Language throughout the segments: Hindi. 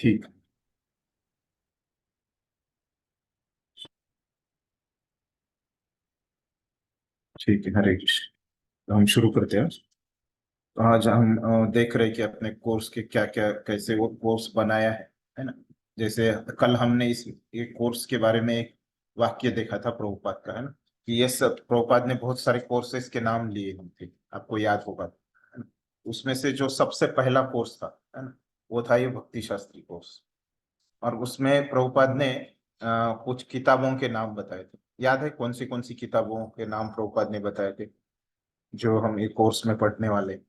ठीक। ठीक है, हरे कृष्ण। तो हम शुरू करते हैं। तो आज हम देख रहे हैं कि अपने कोर्स के क्या क्या कैसे वो कोर्स बनाया है ना। जैसे कल हमने इस ये कोर्स के बारे में एक वाक्य देखा था प्रभुपाद का, है ना, कि ये सब प्रभुपाद ने बहुत सारे कोर्सेज के नाम लिए हुए थे, आपको याद होगा, है ना। उसमें से जो सबसे पहला कोर्स था, है ना, वो था ये भक्ति शास्त्री कोर्स। और उसमें प्रभुपाद ने कुछ किताबों के नाम बताए थे। याद है कौन सी किताबों के नाम प्रभुपाद ने बताए थे जो हम ये कोर्स में पढ़ने वाले हैं?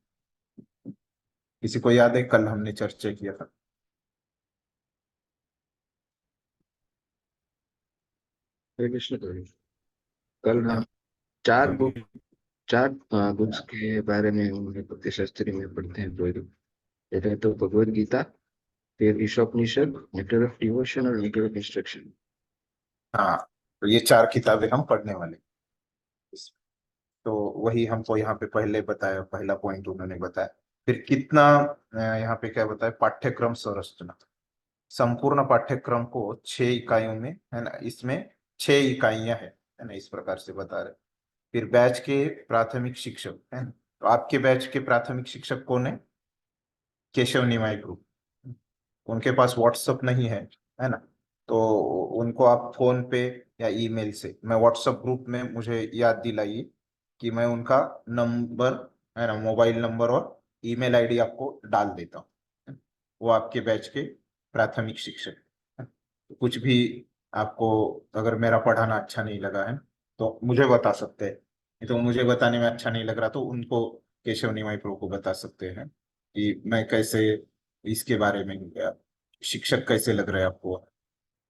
किसी को याद है? कल हमने चर्चा किया था। हरे कृष्ण प्रभु। कल हम हाँ, चार हाँ, बुक चार बुक्स के बारे में हम भक्ति शास्त्री में पढ़ते हैं प्रभु। एक है तो भगवत गीता, फिर ईशोपनिषद, लेटर ऑफ डिवोशन और लेटर ऑफ इंस्ट्रक्शन। हाँ, तो ये चार किताबें हम पढ़ने वाले हैं। तो वही हमको यहाँ पे पहले बताया, पहला पॉइंट उन्होंने बताया। फिर कितना यहाँ पे क्या बताया, पाठ्यक्रम संरचना। संपूर्ण पाठ्यक्रम को 6 इकाइयों में, है ना, इसमें 6 इकाइयां है ना, इस प्रकार से बता रहे। फिर बैच के प्राथमिक शिक्षक, है ना। तो आपके बैच के प्राथमिक शिक्षक कौन है? केशव निमाई ग्रुप। उनके पास व्हाट्सअप नहीं है ना। तो उनको आप फोन पे या ईमेल से, मैं व्हाट्सअप ग्रुप में, मुझे याद दिलाइए कि मैं उनका नंबर, है ना, मोबाइल नंबर और ईमेल आईडी आपको डाल देता हूँ। वो आपके बैच के प्राथमिक शिक्षक हैं। तो कुछ भी आपको अगर मेरा पढ़ाना अच्छा नहीं लगा है तो मुझे बता सकते हैं। नहीं तो मुझे बताने में अच्छा नहीं लग रहा तो उनको, केशव निमाई प्रो को बता सकते हैं कि मैं कैसे इसके बारे में, शिक्षक कैसे लग रहा है आपको,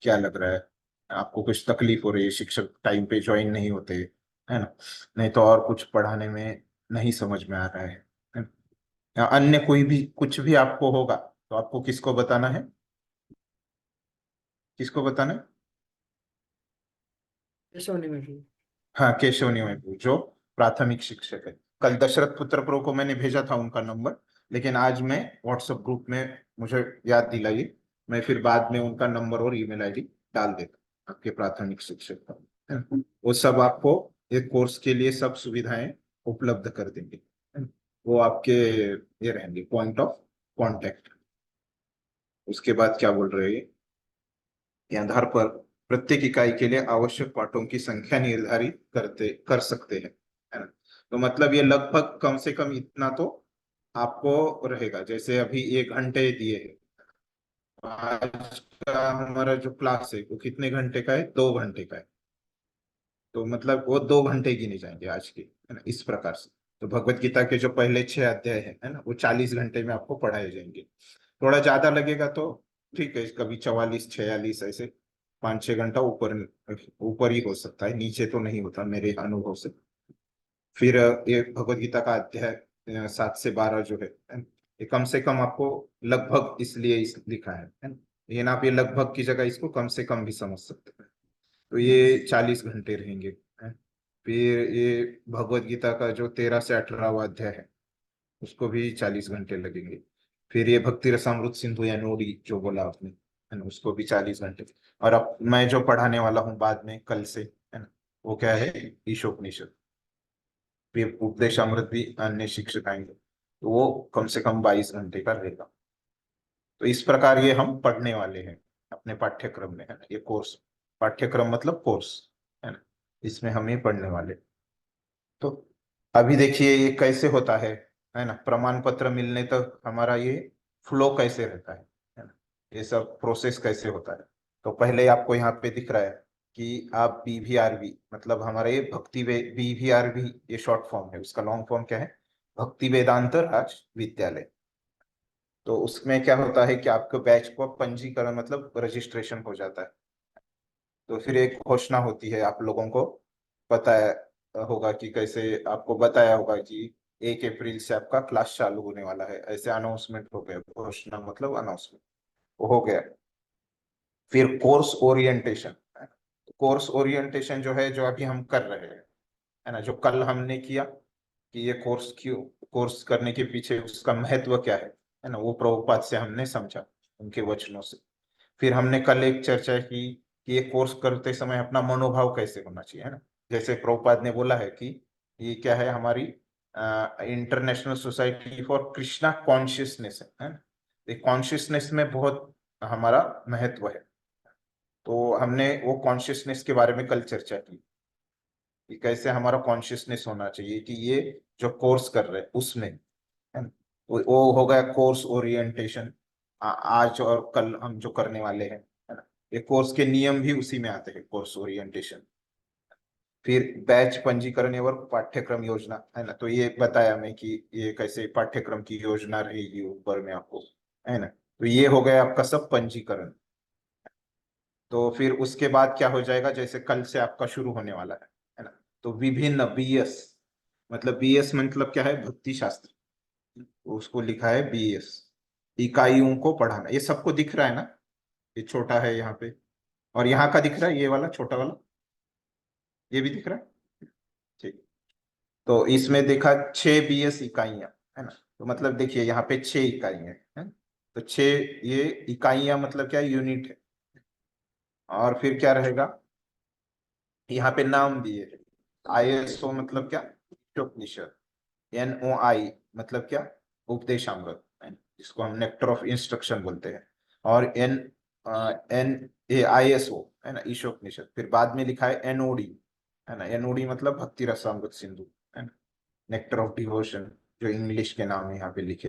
क्या लग रहा है, आपको कुछ तकलीफ हो रही है, शिक्षक टाइम पे ज्वाइन नहीं होते, है ना, नहीं तो और कुछ पढ़ाने में नहीं समझ में आ रहा है ना? या अन्य कोई भी कुछ भी आपको होगा तो आपको किसको बताना है? किसको बताना है? सोने में भी। हाँ, केशव निवाई जो प्राथमिक शिक्षक है। कल दशरथ पुत्र प्रो को मैंने भेजा था उनका नंबर, लेकिन आज मैं व्हाट्सएप ग्रुप में, मुझे याद दिलाइए, मैं फिर बाद में उनका नंबर और ईमेल आईडी डाल देता हूँ आपके प्राथमिक शिक्षक का, है ना? वो सब आपको एक कोर्स के लिए सब सुविधाएं उपलब्ध कर देंगे, है ना? वो आपके ये रहेंगे पॉइंट ऑफ कांटेक्ट। उसके बाद क्या बोल रहे हैं, के आधार पर प्रत्येक इकाई के लिए आवश्यक पाठों की संख्या निर्धारित कर सकते हैं, है ना। तो मतलब ये लगभग कम से कम इतना तो आपको रहेगा। जैसे अभी 1 घंटे दिए है, आज का हमारा जो क्लास है वो कितने घंटे का है? 2 घंटे का है। तो मतलब वो 2 घंटे गिने जाएंगे आज के, है ना, इस प्रकार से। तो भगवत गीता के जो पहले 6 अध्याय है ना, वो 40 घंटे में आपको पढ़ाए जाएंगे। थोड़ा ज्यादा लगेगा तो ठीक है, कभी 44 46 ऐसे 5 6 घंटा ऊपर ऊपर ही हो सकता है, नीचे तो नहीं होता मेरे अनुभव से। फिर ये भगवत गीता का अध्याय 7 से 12 जो है ना, ये कम से कम आपको लगभग इसलिए इस लिखा है ना। लेकिन आप ये लगभग की जगह इसको कम से कम भी समझ सकते हैं। तो ये 40 घंटे रहेंगे, हैं? फिर ये भगवत गीता का जो 13 से 18वां अध्याय है उसको भी 40 घंटे लगेंगे। फिर ये भक्ति रसामृत सिंधु या नोडी जो बोला आपने, है ना, उसको भी 40 घंटे। और अब मैं जो पढ़ाने वाला हूँ बाद में कल से, है ना, वो क्या है? ईशोपनिषद। फिर उपदेश अमृत भी अन्य शिक्षक आएंगे, तो वो कम से कम 22 घंटे का रहेगा। तो इस प्रकार ये हम पढ़ने वाले हैं अपने पाठ्यक्रम में, है ना। ये कोर्स, पाठ्यक्रम मतलब कोर्स, है ना, इसमें हम ये पढ़ने वाले। तो अभी देखिए ये कैसे होता है ना, प्रमाण पत्र मिलने तक हमारा ये फ्लो कैसे रहता है ना, ये सब प्रोसेस कैसे होता है। तो पहले आपको यहाँ पे दिख रहा है कि आप BVRV, मतलब हमारा ये BVRV, ये शॉर्ट फॉर्म है, उसका लॉन्ग फॉर्म क्या है? भक्ति वेदांत राज विद्यालय। तो उसमें क्या होता है कि आपके बैच को पंजीकरण मतलब रजिस्ट्रेशन हो जाता है। तो फिर एक घोषणा होती है, आप लोगों को पता होगा कि कैसे, आपको बताया होगा कि 1 अप्रैल से आपका क्लास चालू होने वाला है, ऐसे अनाउंसमेंट हो गया। घोषणा मतलब अनाउंसमेंट, वो हो गया। फिर कोर्स ओरिएंटेशन। कोर्स ओरिएंटेशन जो है, जो अभी हम कर रहे हैं, है ना, जो कल हमने किया कि ये कोर्स क्यों, कोर्स करने के पीछे उसका महत्व क्या है ना, वो प्रभुपाद से हमने समझा। उनके वचनों से। फिर हमने कल एक चर्चा की कि ये कोर्स करते समय अपना मनोभाव कैसे होना चाहिए, है ना। जैसे प्रभुपाद ने बोला है कि ये क्या है, हमारी international society for Krishna consciousness है ना। ये कॉन्शियसनेस में बहुत हमारा महत्व है। तो हमने वो कॉन्शियसनेस के बारे में कल चर्चा की कि कैसे हमारा कॉन्शियसनेस होना चाहिए कि ये जो कोर्स कर रहे हैं उसमें, है ना। वो हो गया कोर्स ओरिएंटेशन। आज और कल हम जो करने वाले हैं, है ना। ये कोर्स के नियम भी उसी में आते हैं, कोर्स ओरिएंटेशन। फिर बैच पंजीकरण एवं पाठ्यक्रम योजना, है ना। तो ये बताया मैं कि ये कैसे पाठ्यक्रम की योजना रहेगी ऊपर में आपको, है ना। तो ये हो गया आपका सब पंजीकरण। तो फिर उसके बाद क्या हो जाएगा, जैसे कल से आपका शुरू होने वाला है ना। तो विभिन्न बीएस, मतलब बीएस मतलब क्या है, भक्ति शास्त्र, उसको लिखा है बीएस, इकाइयों को पढ़ाना। ये सबको दिख रहा है ना, ये छोटा है यहाँ पे, और यहाँ का दिख रहा है ये वाला छोटा वाला, ये भी दिख रहा है, ठीक। तो इसमें देखा 6 बीएस इकाइयां, है ना। तो मतलब देखिए यहाँ पे 6 इकाइयां है। तो 6 ये इकाइयां मतलब क्या, यूनिट है। और फिर क्या रहेगा, यहाँ पे नाम दिए है। आईएसओ मतलब क्या, उपनिषद। एनओआई मतलब क्या, उपदेशामृत, है ना, जिसको हम नेक्टर ऑफ इंस्ट्रक्शन बोलते हैं। और N A I S O, है ना, ईशोपनिषद। फिर बाद में लिखा है एनओडी, है ना। एनओडी मतलब भक्ति रसामृत सिंधु, है ना, नेक्टर ऑफ डिवोशन, जो इंग्लिश के नाम है यहाँ पे लिखे।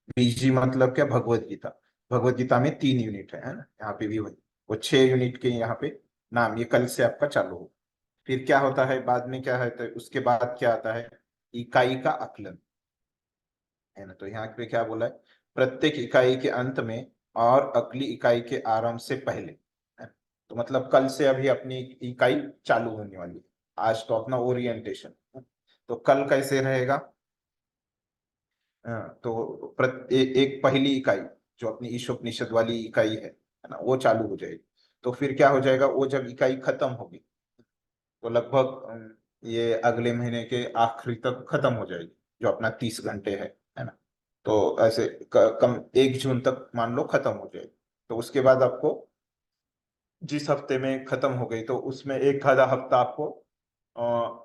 बीजी मतलब क्या, भगवत गीता। भगवत गीता में 3 यूनिट है ना, यहाँ पे भी वही, वो 6 यूनिट के यहाँ पे नाम, ये कल से आपका चालू हो। फिर क्या होता है बाद में, क्या है तो उसके बाद क्या आता है, इकाई का आकलन, है ना। तो यहाँ पे क्या बोला है, प्रत्येक इकाई के अंत में और अगली इकाई के आरंभ से पहले, है। तो मतलब कल से अभी अपनी इकाई चालू होने वाली है। आज तो अपना ओरिएंटेशन, तो कल कैसे रहेगा। तो एक पहली इकाई जो अपनी ईशोपनिषद वाली इकाई है ना, वो चालू हो जाएगी। तो फिर क्या हो जाएगा, वो जब इकाई खत्म होगी तो लगभग ये अगले महीने के आखिरी तक खत्म हो जाएगी, जो अपना 30 घंटे है ना। तो ऐसे कम 1 जून तक मान लो खत्म हो जाएगी। तो उसके बाद आपको जिस हफ्ते में खत्म हो गई तो उसमें एक आधा हफ्ता आपको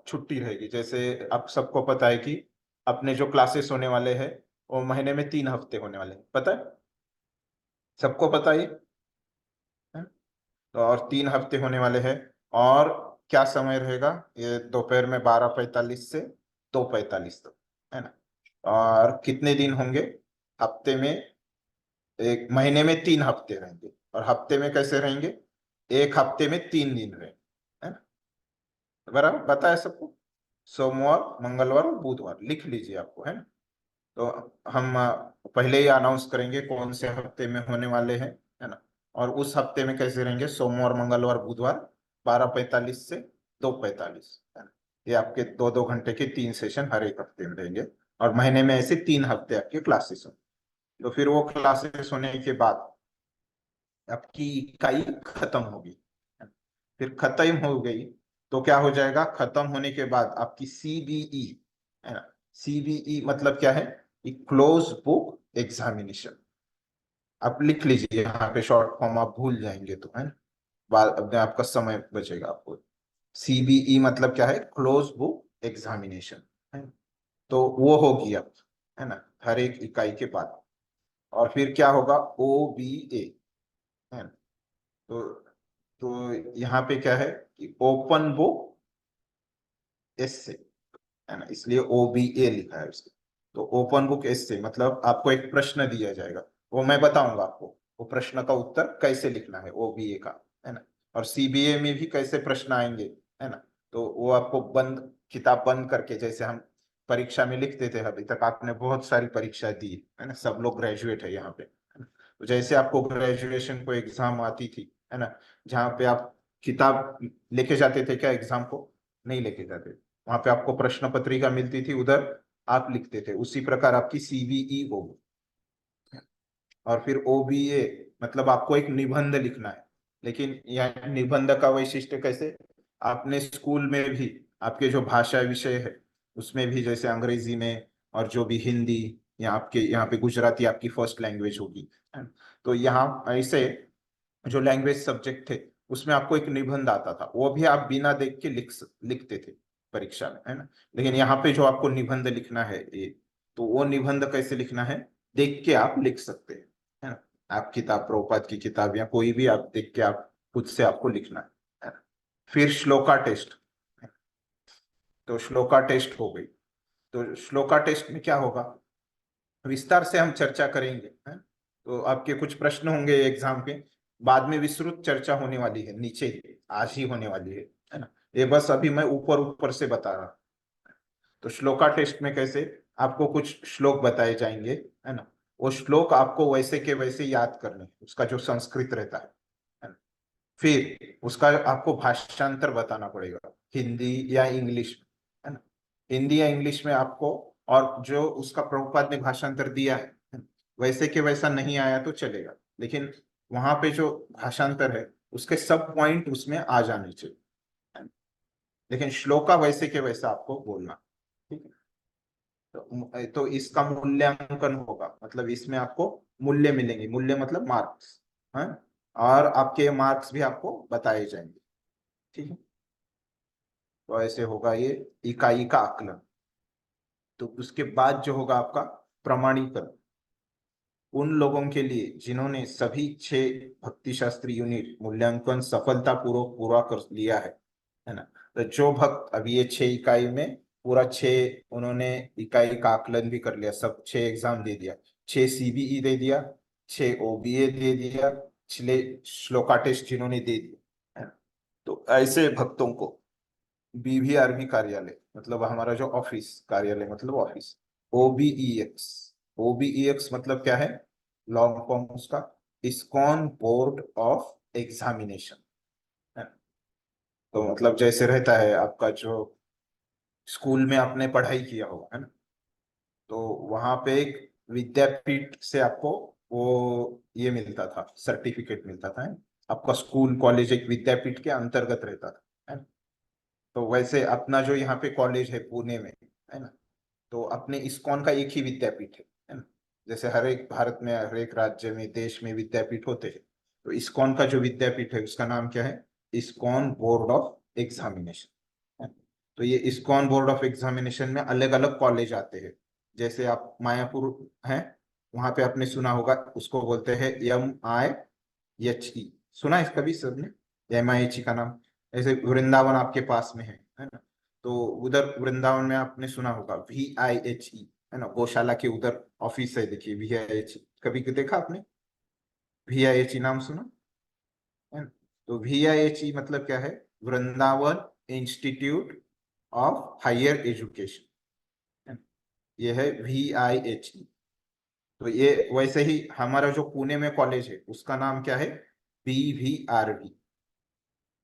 छुट्टी रहेगी। जैसे आप सबको पता है कि अपने जो क्लासेस होने वाले हैं वो महीने में 3 हफ्ते होने वाले हैं, पता है, सबको पता है। तो और 3 हफ्ते होने वाले हैं। और क्या समय रहेगा, ये दोपहर में 12:45 से 2:45 तक, है ना। और कितने दिन होंगे हफ्ते में, एक महीने में 3 हफ्ते रहेंगे, और हफ्ते में कैसे रहेंगे, एक हफ्ते में 3 दिन रहेंगे, है ना। तो बराबर बताया सबको, सोमवार मंगलवार और बुधवार लिख लीजिए आपको, है ना। तो हम पहले ही अनाउंस करेंगे कौन से हफ्ते में होने वाले हैं, है ना। और उस हफ्ते में कैसे रहेंगे, सोमवार मंगलवार बुधवार 12:45 से 2:45, है ना। ये आपके 2-2 घंटे के 3 सेशन हर एक हफ्ते में रहेंगे। और महीने में ऐसे 3 हफ्ते आपके क्लासेस होंगे। तो फिर वो क्लासेस होने के बाद आपकी इकाई खत्म होगी, है ना? फिर खत्म हो गई तो क्या हो जाएगा, खत्म होने के बाद आपकी सीबीई, है ना। सीबीई मतलब क्या है, क्लोज बुक एग्जामिनेशन। आप लिख लीजिए यहाँ पे शॉर्ट फॉर्म, आप भूल जाएंगे तो, है ना, बाद अपने आपका समय बचेगा आपको। सीबीई मतलब क्या है, क्लोज बुक एग्जामिनेशन, है। तो वो होगी अब, है ना, हर एक इकाई के बाद। और फिर क्या होगा, ओबीए, है ना। तो यहाँ पे क्या है कि ओपन बुक एसे, है ना, इसलिए ओबीए लिखा है उसको। तो ओपन बुक एसे मतलब आपको एक प्रश्न दिया जाएगा, वो मैं बताऊंगा आपको, वो प्रश्न का उत्तर कैसे लिखना है ओबीए का, है ना। और सीबीए में भी कैसे प्रश्न आएंगे, है ना। तो वो आपको बंद, किताब बंद करके, जैसे हम परीक्षा में लिखते थे, अभी तक आपने बहुत सारी परीक्षा दी है ना, सब लोग ग्रेजुएट है यहाँ पे, है ना? तो जैसे आपको ग्रेजुएशन को एग्जाम आती थी, है ना, जहाँ पे आप किताब लेके जाते थे क्या एग्जाम को, नहीं लेके जाते, वहां पे आपको प्रश्न पत्रिका मिलती थी, उधर आप लिखते थे, उसी प्रकार आपकी सीबीई होगी। और फिर ओबीए मतलब आपको एक निबंध लिखना है। लेकिन यह निबंध का वैशिष्ट्य कैसे, आपने स्कूल में भी आपके जो भाषा विषय है उसमें भी, जैसे अंग्रेजी में और जो भी हिंदी यहाँ पे गुजराती आपकी फर्स्ट लैंग्वेज होगी, है ना। तो यहाँ ऐसे जो लैंग्वेज सब्जेक्ट थे उसमें आपको एक निबंध आता था, वो भी आप बिना देख के लिखते थे परीक्षा में, है ना। लेकिन यहाँ पे जो आपको निबंध लिखना है ये, तो वो निबंध कैसे लिखना है, देख के आप लिख सकते हैं, है ना। आप किताब, प्रभुपाद की किताब या कोई भी आप देख के आप खुद से आपको लिखना है ना। फिर श्लोका टेस्ट, तो श्लोका टेस्ट हो गई। तो श्लोका टेस्ट में क्या होगा, विस्तार से हम चर्चा करेंगे, है। तो आपके कुछ प्रश्न होंगे एग्जाम के, बाद में विस्तृत चर्चा होने वाली है नीचे ही, आज ही होने वाली है ना। ये बस अभी मैं ऊपर ऊपर से बता रहा हूं। तो श्लोका टेस्ट में कैसे आपको कुछ श्लोक बताए जाएंगे, है ना। वो श्लोक आपको वैसे के वैसे याद करने हैं, उसका जो संस्कृत रहता है ना। फिर उसका आपको भाषांतर बताना पड़ेगा, हिंदी या इंग्लिश में, है ना। हिंदी या इंग्लिश में आपको, और जो उसका प्रभुपाद ने भाषांतर दिया है, वैसे के वैसा नहीं आया तो चलेगा, लेकिन वहां पे जो भाषांतर है उसके सब पॉइंट उसमें आ जाने चाहिए, है ना? लेकिन श्लोका वैसे के वैसा आपको बोलना, ठीक है। तो इसका मूल्यांकन होगा, मतलब इसमें आपको मूल्य मिलेंगे, मूल्य मतलब मार्क्स, है। और आपके मार्क्स भी आपको बताए जाएंगे, ठीक है। तो ऐसे होगा ये इकाई का आकलन। तो उसके बाद जो होगा आपका प्रमाणीकरण, उन लोगों के लिए जिन्होंने सभी 6 भक्ति शास्त्री यूनिट मूल्यांकन सफलतापूर्वक पूरा कर लिया है ना। तो जो भक्त अभी ये 6 इकाई में पूरा 6 उन्होंने इकाई का आकलन भी कर लिया, सब 6 एग्जाम दे दिया, 6 सीबीई दे दिया, 6 ओबीए दे दिया, 6 श्लोका टेस्ट जिन्होंने दे दिया, है ना। तो ऐसे भक्तों को बीवीआरबी कार्यालय, मतलब हमारा जो ऑफिस, कार्यालय मतलब ऑफिस, ओबीईएक्स, ओबीईएक्स मतलब क्या है, लॉन्ग फॉर्म उसका इस्कॉन बोर्ड ऑफ एग्जामिनेशन, है। तो मतलब जैसे रहता है आपका जो स्कूल में आपने पढ़ाई किया होगा, है ना। तो वहां पे एक विद्यापीठ से आपको वो ये मिलता था, सर्टिफिकेट मिलता था, है। आपका स्कूल कॉलेज एक विद्यापीठ के अंतर्गत रहता था, है ना। तो वैसे अपना जो यहाँ पे कॉलेज है पुणे में, है ना, तो अपने इस्कॉन का एक ही विद्यापीठ है ना। जैसे हर एक भारत में हर एक राज्य में देश में विद्यापीठ होते हैं, तो इस्कॉन का जो विद्यापीठ है उसका नाम क्या है, इस्कॉन बोर्ड ऑफ एग्जामिनेशन, है। तो ये इस्कॉन बोर्ड ऑफ एग्जामिनेशन में अलग अलग कॉलेज आते हैं। जैसे आप मायापुर हैं, वहां पे आपने सुना होगा, उसको बोलते हैं MIHE, सुना है कभी सबने MIHE का नाम। ऐसे वृंदावन आपके पास में है ना। तो उधर वृंदावन में आपने सुना होगा VIHE, है ना, गौशाला के उधर ऑफिस है, देखिए VIHE, कभी देखा आपने VIHE नाम सुना, है ना। तो VIHE मतलब क्या है, Vrindavan institute of higher education, है ना। ये है VIHE। तो ये वैसे ही हमारा जो पुणे में कॉलेज है उसका नाम क्या है, BVRV।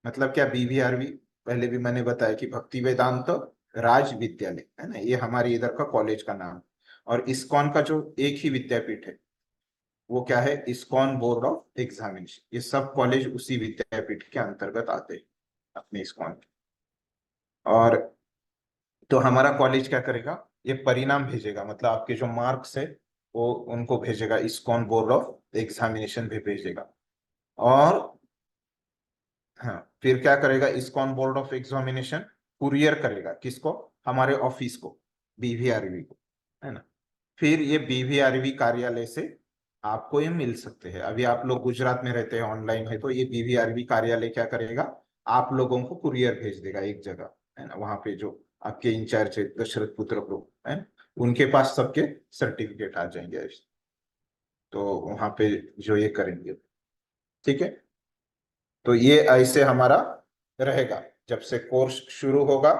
मतलब क्या BVRV, पहले भी मैंने बताया कि भक्ति वेदांत राज विद्यालय, है ना, ये हमारे इधर का कॉलेज का नाम। और इस्कॉन का जो एक ही विद्यापीठ है वो क्या है, इस्कॉन बोर्ड ऑफ एग्जामिनेशन, ये सब कॉलेज उसी विद्यापीठ के अंतर्गत आते हैं अपने इस्कॉन के। और तो हमारा कॉलेज क्या करेगा, ये परिणाम भेजेगा, मतलब आपके जो मार्क्स है वो उनको भेजेगा, इस्कॉन बोर्ड ऑफ एग्जामिनेशन भी भेजेगा। और हाँ, फिर क्या करेगा, ISKCON board of examination courier करेगा किसको, हमारे ऑफिस को, BVRV को, है ना। फिर ये BVRV कार्यालय से आपको ये मिल सकते हैं। अभी आप लोग गुजरात में रहते हैं, ऑनलाइन है, तो ये BVRV कार्यालय क्या करेगा, आप लोगों को कुरियर भेज देगा एक जगह, है ना। वहां पे जो आपके इंचार्ज है दशरथ पुत्र प्रभु, है ना, उनके पास सबके सर्टिफिकेट आ जाएंगे, तो वहां पे जो ये करेंगे, ठीक है। तो ये ऐसे हमारा रहेगा, जब से कोर्स शुरू होगा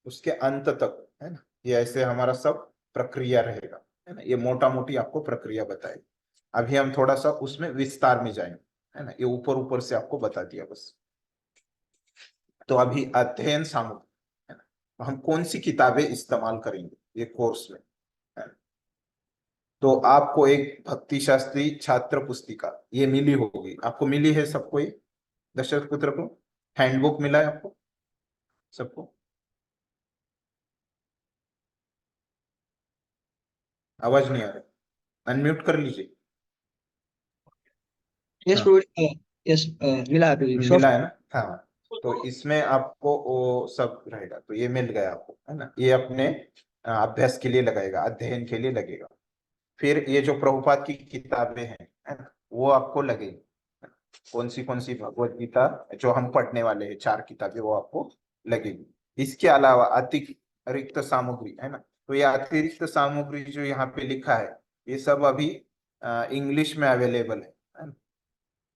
उसके अंत तक, है ना। ये ऐसे हमारा सब प्रक्रिया रहेगा, है ना। ये मोटा मोटी आपको प्रक्रिया बताए, अभी हम थोड़ा सा उसमें विस्तार में जाएंगे, है ना। ये ऊपर ऊपर से आपको बता दिया बस। तो अभी अध्ययन सामग्री, है ना, तो हम कौन सी किताबें इस्तेमाल करेंगे ये कोर्स में, है ना? तो आपको एक भक्ति शास्त्री छात्र पुस्तिका ये मिली होगी, आपको मिली है सबको ये, दशरथ पुत्र को हैंडबुक मिला है आपको सबको। आवाज नहीं आ रही, अनम्यूट कर लीजिए। यस हाँ, प्रभु, यस, मिला है प्रभु, मिला सॉफ्ट। है ना। हाँ, तो इसमें आपको वो सब रहेगा, तो ये मिल गया आपको, है ना। ये अपने अभ्यास के लिए लगाएगा, अध्ययन के लिए लगेगा। फिर ये जो प्रभुपाद की किताबें हैं, है ना, वो आपको लगेगी। कौन सी भगवत गीता जो हम पढ़ने वाले हैं, 4 किताबें, वो आपको लगेगी। इसके अलावा अतिरिक्त सामग्री, है ना, तो ये अतिरिक्त सामग्री जो यहाँ पे लिखा है, ये सब अभी इंग्लिश में अवेलेबल है ना।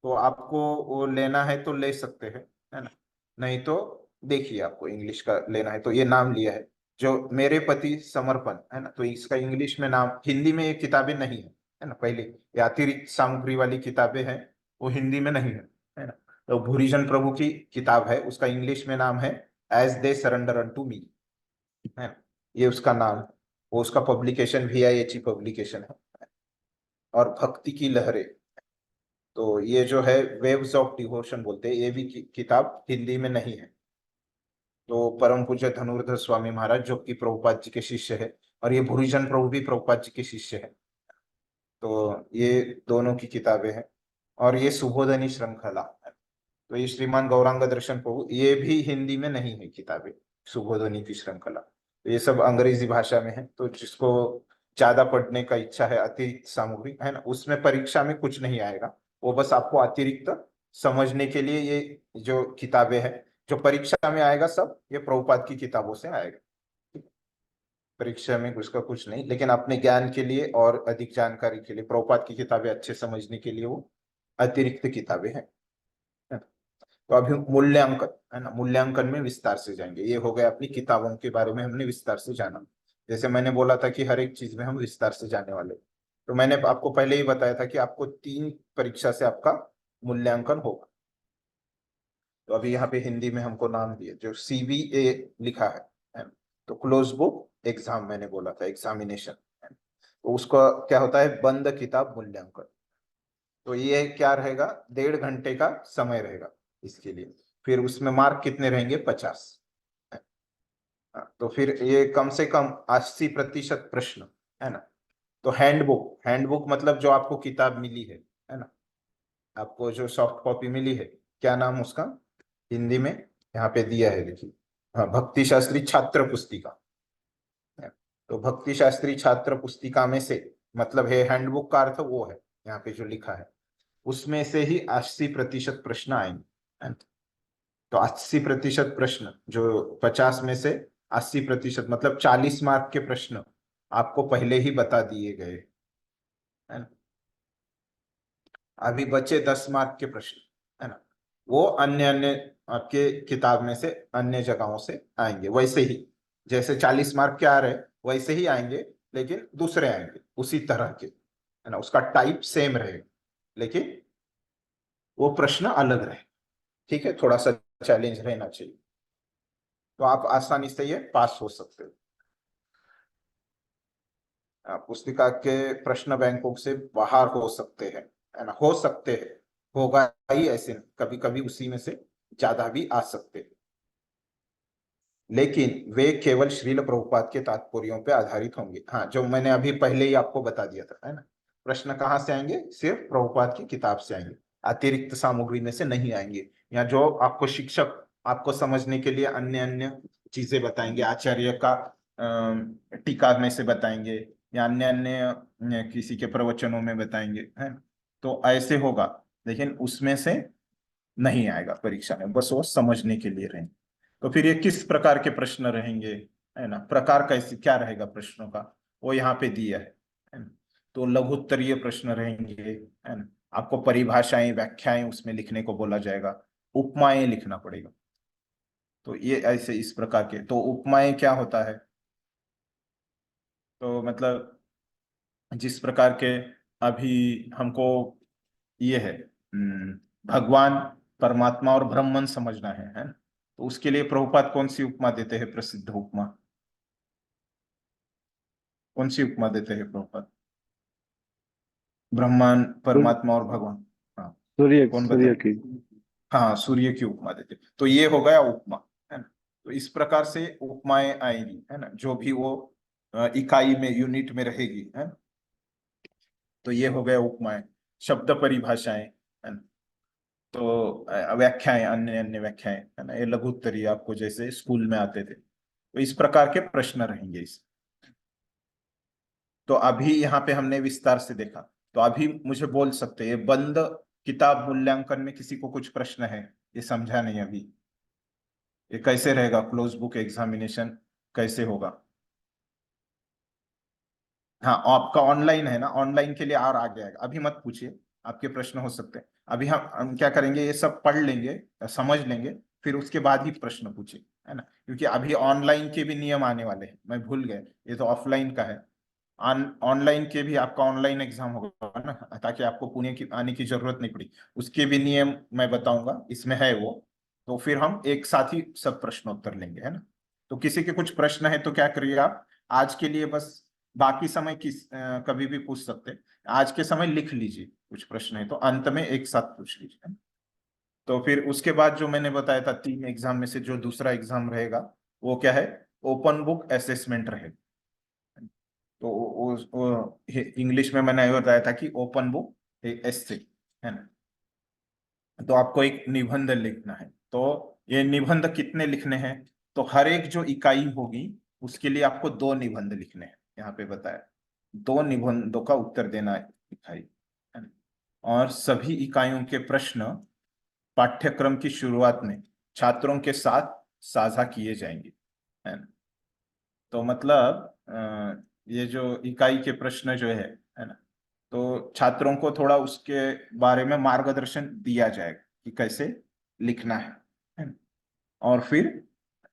तो आपको वो लेना है तो ले सकते हैं, है ना। नहीं तो देखिए, आपको इंग्लिश का लेना है तो ये नाम लिया है, जो मेरे पति समर्पण, है ना, तो इसका इंग्लिश में नाम, हिंदी में ये किताबें नहीं है ना। पहले ये अतिरिक्त सामग्री वाली किताबें हैं, वो हिंदी में नहीं है ना। तो भूरिजन प्रभु की किताब है, उसका इंग्लिश में नाम है एज दे सरेंडर अनटू मी, है ना। ये उसका नाम है। वो उसका पब्लिकेशन VIH पब्लिकेशन है। और भक्ति की लहरें, तो ये जो है वेव्स ऑफ डिवोशन बोलते हैं, ये भी किताब हिंदी में नहीं है। तो परम पूज्य धनुर्धर स्वामी महाराज, जो कि प्रभुपाद जी के शिष्य है, और ये भूरिजन प्रभु भी प्रभुपाद जी के शिष्य है। तो ये दोनों की किताबें हैं। और ये सुबोधनी श्रृंखला है। तो ये श्रीमान गौरांग दर्शन प्रभु, ये भी हिंदी में नहीं है किताबें, सुबोधनी की श्रृंखला। तो ये सब अंग्रेजी भाषा में है। तो जिसको ज्यादा पढ़ने का इच्छा है, अतिरिक्त सामग्री, है ना, उसमें परीक्षा में कुछ नहीं आएगा, वो बस आपको अतिरिक्त समझने के लिए ये जो किताबें हैं, जो परीक्षा में आएगा सब ये प्रभुपाद की किताबों से आएगा। परीक्षा में उसका कुछ नहीं, लेकिन अपने ज्ञान के लिए और अधिक जानकारी के लिए, प्रभुपाद की किताबें अच्छे समझने के लिए वो अतिरिक्त किताबें हैं। तो अभी मूल्यांकन, है ना, मूल्यांकन में विस्तार से जाएंगे। ये हो गया अपनी किताबों के बारे में हमने विस्तार से जाना। जैसे मैंने बोला था कि हर एक चीज में हम विस्तार से जाने वाले, तो मैंने आपको पहले ही बताया था कि आपको 3 परीक्षा से आपका मूल्यांकन होगा। तो अभी यहाँ पे हिंदी में हमको नाम दिए, जो CBA लिखा है ना? तो क्लोज बुक एग्जाम मैंने बोला था, एग्जामिनेशन, तो उसका क्या होता है, बंद किताब मूल्यांकन। तो ये क्या रहेगा, 1.5 घंटे का समय रहेगा इसके लिए। फिर उसमें मार्क कितने रहेंगे, 50। तो फिर ये कम से कम 80% प्रश्न, है ना। तो हैंडबुक मतलब जो आपको किताब मिली है ना, आपको जो सॉफ्ट कॉपी मिली है, क्या नाम उसका हिंदी में यहाँ पे दिया है, देखिए। हाँ, भक्ति शास्त्री छात्र पुस्तिका। तो भक्ति शास्त्री छात्र पुस्तिका में से, मतलब है हैंडबुक का अर्थ वो है यहाँ पे जो लिखा है, उसमें से ही 80% प्रश्न आएंगे, है ना? तो 80% प्रश्न, जो 50 में से 80% मतलब 40 मार्क के प्रश्न आपको पहले ही बता दिए गए, है ना। अभी बचे 10 मार्क के प्रश्न, है ना, वो अन्य अन्य आपके किताब में से अन्य जगहों से आएंगे। वैसे ही जैसे 40 मार्क के आ रहे वैसे ही आएंगे, लेकिन दूसरे आएंगे उसी तरह के, है ना। उसका टाइप सेम रहेगा, लेकिन वो प्रश्न अलग रहे। ठीक है, थोड़ा सा चैलेंज रहना चाहिए, तो आप आसानी से ये पास हो सकते हो। पुस्तिका के प्रश्न बैंकों से बाहर हो सकते हैं, है ना, हो सकते हैं, होगा ही ऐसे, कभी कभी उसी में से ज्यादा भी आ सकते हैं, लेकिन वे केवल श्रील प्रभुपाद के तात्पर्यों पे आधारित होंगे। हाँ, जो मैंने अभी पहले ही आपको बता दिया था, है ना। प्रश्न कहाँ से आएंगे, सिर्फ प्रभुपाद की किताब से आएंगे, अतिरिक्त सामग्री में से नहीं आएंगे। या जो आपको शिक्षक आपको समझने के लिए अन्य अन्य चीजें बताएंगे, आचार्य का टीका में से बताएंगे, या अन्य अन्य किसी के प्रवचनों में बताएंगे, है ना। तो ऐसे होगा, लेकिन उसमें से नहीं आएगा परीक्षा में, बस वो समझने के लिए रहेंगे। तो फिर ये किस प्रकार के प्रश्न रहेंगे, है ना, प्रकार कैसे क्या रहेगा प्रश्नों का, वो यहाँ पे दिया है ना। तो लघुत्तरीय प्रश्न रहेंगे, है ना, आपको परिभाषाएं व्याख्याएं उसमें लिखने को बोला जाएगा, उपमाएं लिखना पड़ेगा। तो ये ऐसे इस प्रकार के, तो उपमाएं क्या होता है, तो मतलब जिस प्रकार के अभी हमको ये है, भगवान परमात्मा और ब्रह्मन समझना है ना, तो उसके लिए प्रभुपाद कौन सी उपमा देते हैं, प्रसिद्ध उपमा, कौन सी उपमा देते हैं प्रभुपाद, ब्रह्मांड परमात्मा और भगवान। हाँ, सूर्य कौन सूर्य बताए। की। हाँ, सूर्य की उपमा देते, तो ये हो गया उपमा, है ना। तो इस प्रकार से उपमाएं आएंगी, है ना, जो भी वो इकाई में, यूनिट में रहेगी, है ना। तो ये हो गया उपमाएं, शब्द परिभाषाएं, है ना। तो व्याख्याएं, अन्य अन्य व्याख्याएं, है ना, ये लघु उत्तरीय आपको जैसे स्कूल में आते थे, तो इस प्रकार के प्रश्न रहेंगे इस। तो अभी यहाँ पे हमने विस्तार से देखा, तो अभी मुझे बोल सकते हैं, ये बंद किताब मूल्यांकन में किसी को कुछ प्रश्न है, ये समझा नहीं अभी, ये कैसे रहेगा, क्लोज बुक एग्जामिनेशन कैसे होगा। हाँ, आपका ऑनलाइन है ना, ऑनलाइन के लिए और आगे आएगा, अभी मत पूछिए, आपके प्रश्न हो सकते हैं। अभी हम क्या करेंगे, ये सब पढ़ लेंगे, समझ लेंगे, फिर उसके बाद ही प्रश्न पूछे, है ना, क्योंकि अभी ऑनलाइन के भी नियम आने वाले हैं, मैं भूल गया, ये तो ऑफलाइन का है। ऑनलाइन के भी आपका ऑनलाइन एग्जाम होगा ना, ताकि आपको पुणे की आने की जरूरत नहीं पड़ी, उसके भी नियम मैं बताऊंगा, इसमें है वो। तो फिर हम एक साथ ही सब प्रश्न उत्तर लेंगे, है ना। तो किसी के कुछ प्रश्न है तो क्या करिए आप, आज के लिए बस, बाकी समय कभी भी पूछ सकते हैं, आज के समय लिख लीजिए, कुछ प्रश्न है तो अंत में एक साथ पूछ लीजिए, है ना? तो फिर उसके बाद जो मैंने बताया था 3 एग्जाम में से जो दूसरा एग्जाम रहेगा, वो क्या है, ओपन बुक असेसमेंट रहेगा। तो इंग्लिश में मैंने ये बताया था कि ओपन बुक एस्से, है ना। तो आपको एक निबंध लिखना है, तो ये निबंध कितने लिखने हैं, तो हर एक जो इकाई होगी उसके लिए आपको 2 निबंध लिखने हैं, यहाँ पे बताया, 2 निबंधों का उत्तर देना है इकाई, है ना। और सभी इकाइयों के प्रश्न पाठ्यक्रम की शुरुआत में छात्रों के साथ साझा किए जाएंगे, है ना। तो मतलब ये जो इकाई के प्रश्न जो है ना, तो छात्रों को थोड़ा उसके बारे में मार्गदर्शन दिया जाएगा कि कैसे लिखना है ना? और फिर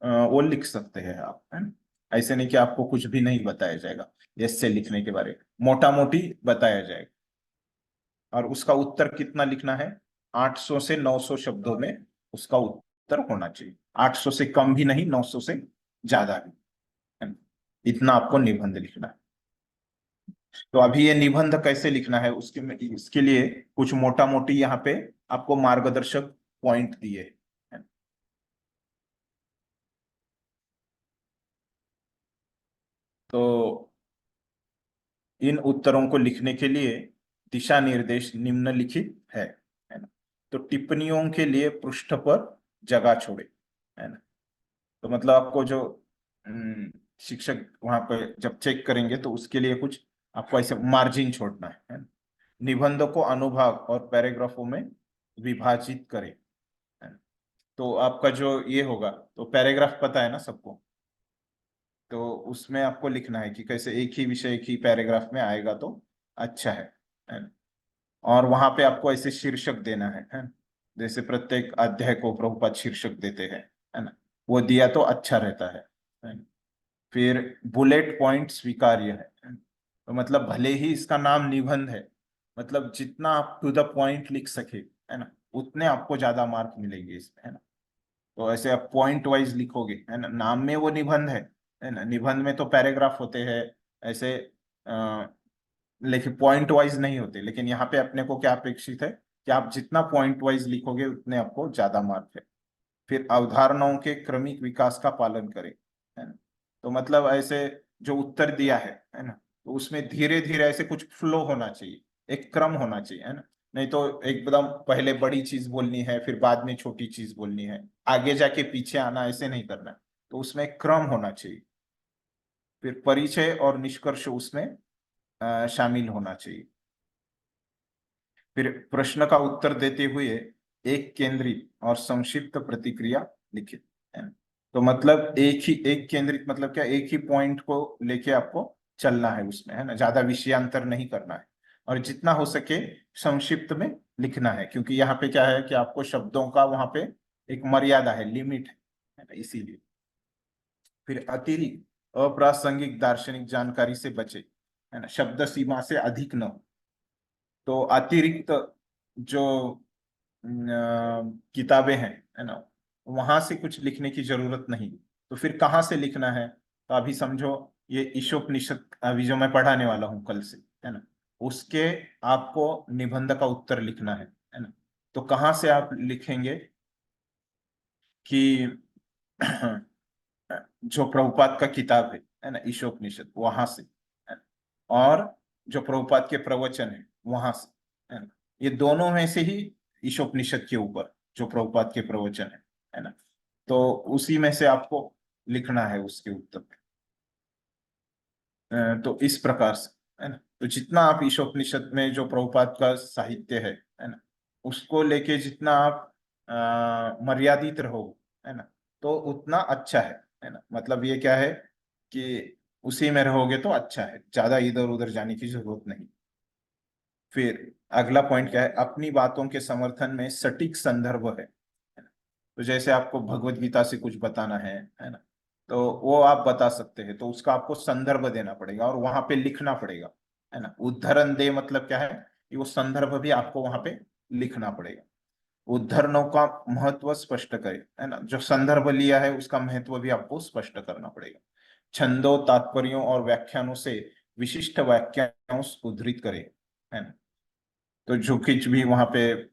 वो लिख सकते हैं आप, है ना। ऐसे नहीं कि आपको कुछ भी नहीं बताया जाएगा, ऐसे लिखने के बारे में मोटा मोटी बताया जाएगा, और उसका उत्तर कितना लिखना है, 800 से 900 शब्दों में उसका उत्तर होना चाहिए, 800 से कम भी नहीं, 900 से ज्यादा भी, है ना। इतना आपको निबंध लिखना है। तो अभी ये निबंध कैसे लिखना है, इसके लिए कुछ मोटा मोटी यहाँ पे आपको मार्गदर्शक पॉइंट दिए हैं। तो इन उत्तरों को लिखने के लिए दिशा निर्देश निम्नलिखित है ना। तो टिप्पणियों के लिए पृष्ठ पर जगह छोड़े, है ना। तो मतलब आपको जो शिक्षक वहां पर जब चेक करेंगे तो उसके लिए कुछ आपको ऐसे मार्जिन छोड़ना है ना? निबंधों को अनुभाग और पैराग्राफों में विभाजित करें, है ना? तो आपका जो ये होगा, तो पैराग्राफ पता है ना सबको, तो उसमें आपको लिखना है कि कैसे एक ही विषय एक ही पैराग्राफ में आएगा तो अच्छा है ना? और वहां पे आपको ऐसे शीर्षक देना है ना? जैसे प्रत्येक अध्याय को प्रभुपाद शीर्षक देते हैं, है ना, वो दिया तो अच्छा रहता है ना? फिर बुलेट पॉइंट स्वीकार्य है ना? तो मतलब भले ही इसका नाम निबंध है, मतलब जितना आप टू द पॉइंट लिख सके, है ना, उतने आपको ज्यादा मार्क मिलेंगे इसमें, है ना। तो ऐसे आप पॉइंट वाइज लिखोगे, है ना, नाम में वो निबंध है ना, निबंध में तो पैराग्राफ होते हैं ऐसे, आ, लेकिन पॉइंट वाइज नहीं होते, लेकिन यहाँ पे अपने को क्या अपेक्षित है कि आप जितना पॉइंट वाइज लिखोगे उतने आपको ज्यादा मार्क है। फिर अवधारणाओं के क्रमिक विकास का पालन करें, है ना। तो मतलब ऐसे जो उत्तर दिया है ना, तो उसमें धीरे धीरे ऐसे कुछ फ्लो होना चाहिए, एक क्रम होना चाहिए, है ना। नहीं तो एकदम पहले बड़ी चीज बोलनी है, फिर बाद में छोटी चीज बोलनी है, आगे जाके पीछे आना, ऐसे नहीं करना है। तो उसमें क्रम होना चाहिए। फिर परिचय और निष्कर्ष उसमें शामिल होना चाहिए। फिर प्रश्न का उत्तर देते हुए एक केंद्रित और संक्षिप्त प्रतिक्रिया लिखित, है ना। तो मतलब एक केंद्रित मतलब क्या, एक ही पॉइंट को लेके आपको चलना है उसमें, है ना, ज्यादा विषयांतर नहीं करना है, और जितना हो सके संक्षिप्त में लिखना है, क्योंकि यहाँ पे क्या है कि आपको शब्दों का वहां पे एक मर्यादा है, लिमिट है ना, इसीलिए। फिर अतिरिक्त अप्रासंगिक दार्शनिक जानकारी से बचे, है ना, शब्द सीमा से अधिक न हो। तो अतिरिक्त जो किताबें हैं, है ना, वहां से कुछ लिखने की जरूरत नहीं। तो फिर कहाँ से लिखना है, तो अभी समझो ये ईशोपनिषद अभी जो मैं पढ़ाने वाला हूँ कल से, है ना, उसके आपको निबंध का उत्तर लिखना है ना। तो कहाँ से आप लिखेंगे कि जो प्रभुपाद का किताब है ना, ईशोपनिषद वहां से, है ना, और जो प्रभुपाद के प्रवचन है वहां से, है ना, ये दोनों में से ही ईशोपनिषद के ऊपर जो प्रभुपाद के प्रवचन है ना, तो उसी में से आपको लिखना है उसके उत्तर। तो इस प्रकार से, है ना, तो जितना आप ईशोपनिषद में जो प्रभुपाद का साहित्य है ना, उसको लेके जितना आप मर्यादित रहो, है ना, तो उतना अच्छा है ना, मतलब ये क्या है कि उसी में रहोगे तो अच्छा है, ज्यादा इधर उधर जाने की जरूरत नहीं। फिर अगला पॉइंट क्या है, अपनी बातों के समर्थन में सटीक संदर्भ है ना? तो जैसे आपको भगवत गीता से कुछ बताना है ना, तो वो आप बता सकते हैं, तो उसका आपको संदर्भ देना पड़ेगा और वहां पे लिखना पड़ेगा, है ना। उद्धरण दे मतलब क्या है कि वो संदर्भ भी आपको वहां पे लिखना पड़ेगा। उद्धरणों का महत्व स्पष्ट करे, है ना, जो संदर्भ लिया है उसका महत्व भी आपको स्पष्ट करना पड़ेगा। छंदों, तात्पर्यों और व्याख्यानों से विशिष्ट वाक्यांश उद्धृत करे, है ना। तो जो कुछ भी वहां पे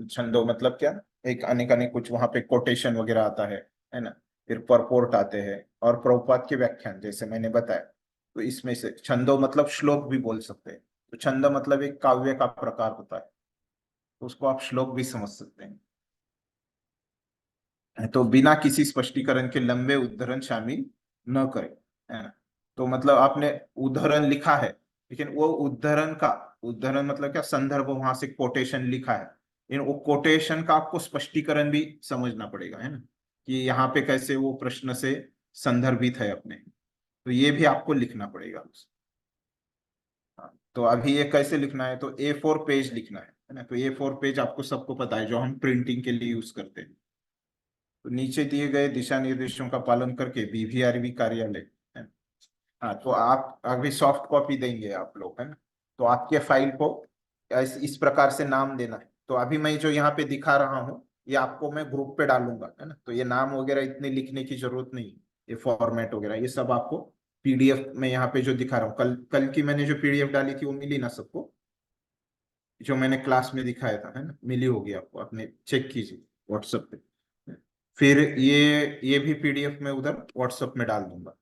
छंदो मतलब क्या, एक अनेक अनेक कुछ वहां पे कोटेशन वगैरह आता है ना, फिर परपोर्ट आते हैं और प्रभुपाद के व्याख्यान जैसे मैंने बताया। तो इसमें से छंदो मतलब श्लोक भी बोल सकते हैं, तो छंद मतलब एक काव्य का प्रकार होता है, तो उसको आप श्लोक भी समझ सकते हैं। तो बिना किसी स्पष्टीकरण के लंबे उद्धरण शामिल न करें, है ना। तो मतलब आपने उद्धरण लिखा है, लेकिन वो उद्धरण मतलब क्या, संदर्भ वहां से कोटेशन लिखा है, लेकिन वो कोटेशन का आपको स्पष्टीकरण भी समझना पड़ेगा, है ना, कि यहाँ पे कैसे वो प्रश्न से संदर्भित है अपने, तो ये भी आपको लिखना पड़ेगा। हाँ, तो अभी ये कैसे लिखना है, तो A4 पेज लिखना है ना। तो A4 पेज आपको सबको पता है, जो हम प्रिंटिंग के लिए यूज करते हैं। तो नीचे दिए गए दिशा निर्देशों का पालन करके BVRB कार्यालय, है ना? हाँ, तो आप अभी सॉफ्ट कॉपी देंगे आप लोग, है ना, तो आपके फाइल को इस प्रकार से नाम देना है। तो अभी मैं जो यहाँ पे दिखा रहा हूँ, ये आपको मैं ग्रुप पे डालूंगा, है ना, तो ये नाम वगैरह इतने लिखने की जरूरत नहीं, ये फॉर्मेट वगैरह ये सब आपको PDF में यहाँ पे जो दिखा रहा हूँ, कल कल की मैंने जो PDF डाली थी वो मिली ना सबको, जो मैंने क्लास में दिखाया था, है ना, मिली होगी आपको, आपने चेक कीजिए व्हाट्सएप पे। फिर ये भी PDF में उधर व्हाट्सएप में डाल दूंगा।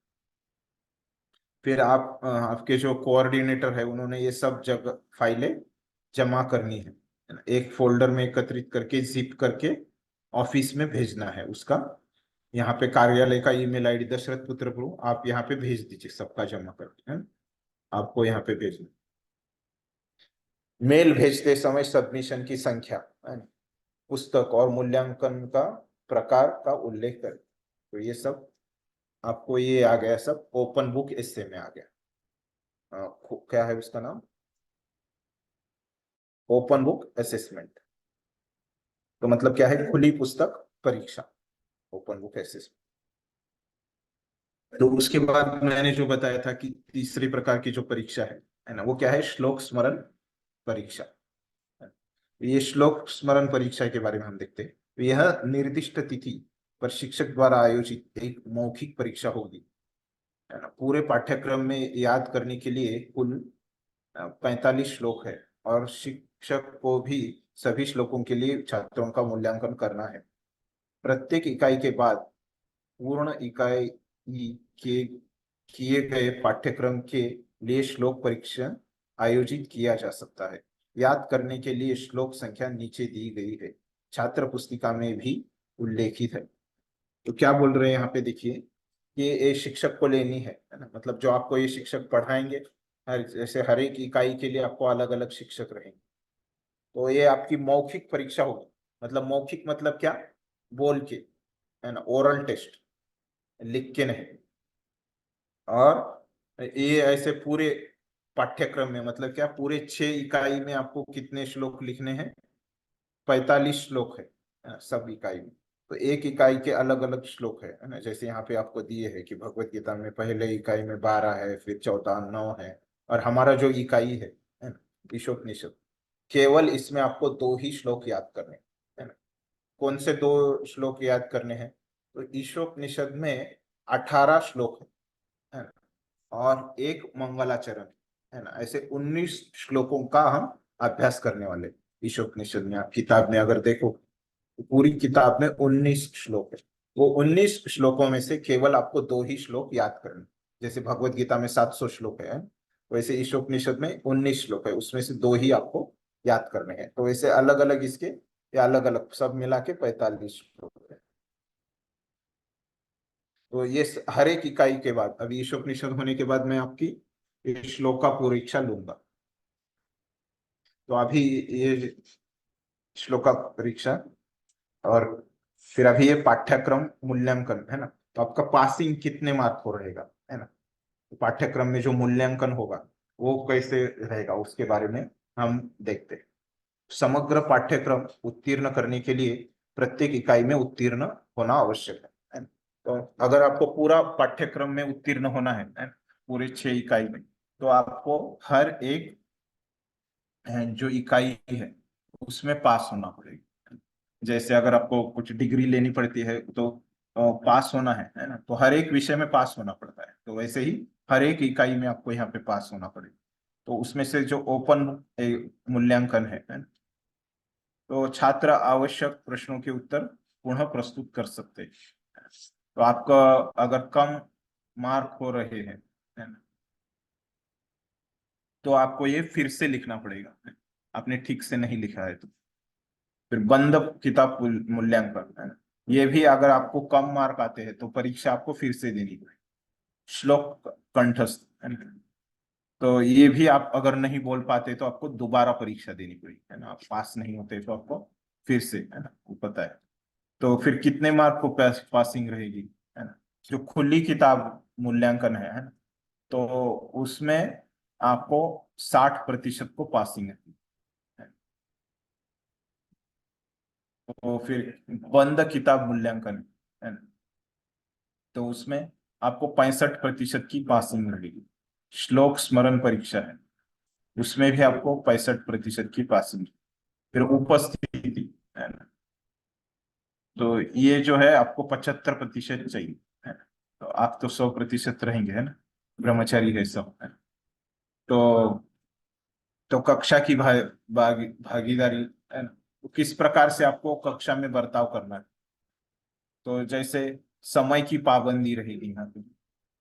फिर आप आपके जो कोऑर्डिनेटर है उन्होंने ये सब जगह फाइलें जमा करनी है ना? एक फोल्डर में एकत्रित करके जिप करके ऑफिस में भेजना है उसका। यहाँ पे कार्यालय का ईमेल आईडी दशरथ पुत्र प्रभु, आप यहाँ पे भेज दीजिए सबका जमा करके, है ना? आपको यहाँ पे भेजना। मेल भेजते समय सबमिशन की संख्या, है ना, पुस्तक और मूल्यांकन का प्रकार का उल्लेख करें। तो ये सब आपको ये आ गया, सब ओपन बुक एस्से में आ गया। क्या है उसका नाम, ओपन बुक असेसमेंट। तो मतलब क्या है, खुली पुस्तक परीक्षा, ओपन बुक असेसमेंट। तो उसके बाद मैंने जो बताया था कि तीसरी प्रकार की जो परीक्षा है ना, वो क्या है, श्लोक स्मरण परीक्षा। ये श्लोक स्मरण परीक्षा के बारे में हम देखते हैं। तो यह निर्दिष्ट तिथि पर शिक्षक द्वारा आयोजित एक मौखिक परीक्षा होगी, है ना। पूरे पाठ्यक्रम में याद करने के लिए कुल 45 श्लोक है, और शिक्षक को भी सभी श्लोकों के लिए छात्रों का मूल्यांकन करना है। प्रत्येक इकाई के बाद पूर्ण इकाई के किए गए पाठ्यक्रम के लिए श्लोक परीक्षा आयोजित किया जा सकता है। याद करने के लिए श्लोक संख्या नीचे दी गई है, छात्र पुस्तिका में भी उल्लेखित है। तो क्या बोल रहे हैं यहाँ पे देखिए, कि ये शिक्षक को लेनी है ना, मतलब जो आपको ये शिक्षक पढ़ाएंगे, जैसे हर एक इकाई के लिए आपको अलग अलग शिक्षक रहेंगे। तो ये आपकी मौखिक परीक्षा होगी, मतलब मौखिक मतलब क्या, बोल के, है ना, ओरल टेस्ट, लिख के नहीं। और ये ऐसे पूरे पाठ्यक्रम में मतलब क्या, पूरे 6 इकाई में आपको कितने श्लोक लिखने हैं, 45 श्लोक है सब इकाई में। तो एक इकाई के अलग अलग श्लोक है ना, जैसे यहाँ पे आपको दिए है कि भगवत गीता में पहले इकाई में 12 है, फिर 14 9 है, और हमारा जो इकाई है ना, ईशोपनिषद, केवल इसमें आपको 2 ही श्लोक याद करने है ना। कौन से 2 श्लोक याद करने हैं, तो ईशोपनिषद में 18 श्लोक है ना, और एक मंगलाचरण, है ना, ऐसे 19 श्लोकों का हम अभ्यास करने वाले ईशोपनिषद में। आप किताब में अगर देखो तो पूरी किताब में 19 श्लोक है, वो 19 श्लोकों में से केवल आपको 2 ही श्लोक याद करने। जैसे भगवत गीता में 700 श्लोक है, वैसे ईशोपनिषद में 19 श्लोक है, उसमें से 2 ही आपको याद करने हैं। तो वैसे अलग अलग इसके या अलग अलग सब मिला के 45 श्लोक है। तो ये हर एक इकाई के बाद, अभी ईशोपनिषद होने के बाद मैं आपकी इस श्लोक का परीक्षा लूंगा। तो अभी ये श्लोक का परीक्षा, और फिर अभी ये पाठ्यक्रम मूल्यांकन है ना। तो आपका पासिंग कितने मार्क को रहेगा, है ना। तो पाठ्यक्रम में जो मूल्यांकन होगा वो कैसे रहेगा उसके बारे में हम देखते हैं। समग्र पाठ्यक्रम उत्तीर्ण करने के लिए प्रत्येक इकाई में उत्तीर्ण होना आवश्यक है ना? तो अगर आपको पूरा पाठ्यक्रम में उत्तीर्ण होना है ना, पूरे 6 इकाई में, तो आपको हर एक जो इकाई है उसमें पास होना पड़ेगा। जैसे अगर आपको कुछ डिग्री लेनी पड़ती है तो पास होना है ना, तो हर एक विषय में पास होना पड़ता है। तो वैसे ही हर एक इकाई में आपको यहाँ पे पास होना पड़ेगा। तो उसमें से जो ओपन मूल्यांकन है ना, तो छात्र आवश्यक प्रश्नों के उत्तर पुनः प्रस्तुत कर सकते हैं। तो आपका अगर कम मार्क हो रहे हैं है ना, तो आपको ये फिर से लिखना पड़ेगा, आपने ठीक से नहीं लिखा है तो। फिर बंद किताब मूल्यांकन है ना, ये भी अगर आपको कम मार्क आते हैं तो परीक्षा आपको फिर से देनी पड़ेगी। श्लोक कंठस्थ है ना, तो ये भी आप अगर नहीं बोल पाते तो आपको दोबारा परीक्षा देनी पड़ेगी, है ना। आप पास नहीं होते तो आपको फिर से, है ना, वो पता है। तो फिर कितने मार्क को पासिंग रहेगी, है ना। जो खुली किताब मूल्यांकन है ना, तो उसमें आपको 60% को पासिंग है। तो फिर बंद किताब मूल्यांकन है ना, तो उसमें आपको 65% की पासिंग रहेगी। श्लोक स्मरण परीक्षा है, उसमें भी आपको 65% की पासिंग। फिर उपस्थिति है ना, तो ये जो है आपको 75% चाहिए, है ना। तो आप तो 100% रहेंगे, है ना, ब्रह्मचारी है सब, है ना। तो कक्षा की भागीदारी है ना, तो किस प्रकार से आपको कक्षा में बर्ताव करना है। तो जैसे समय की पाबंदी रहेगी यहाँ पे,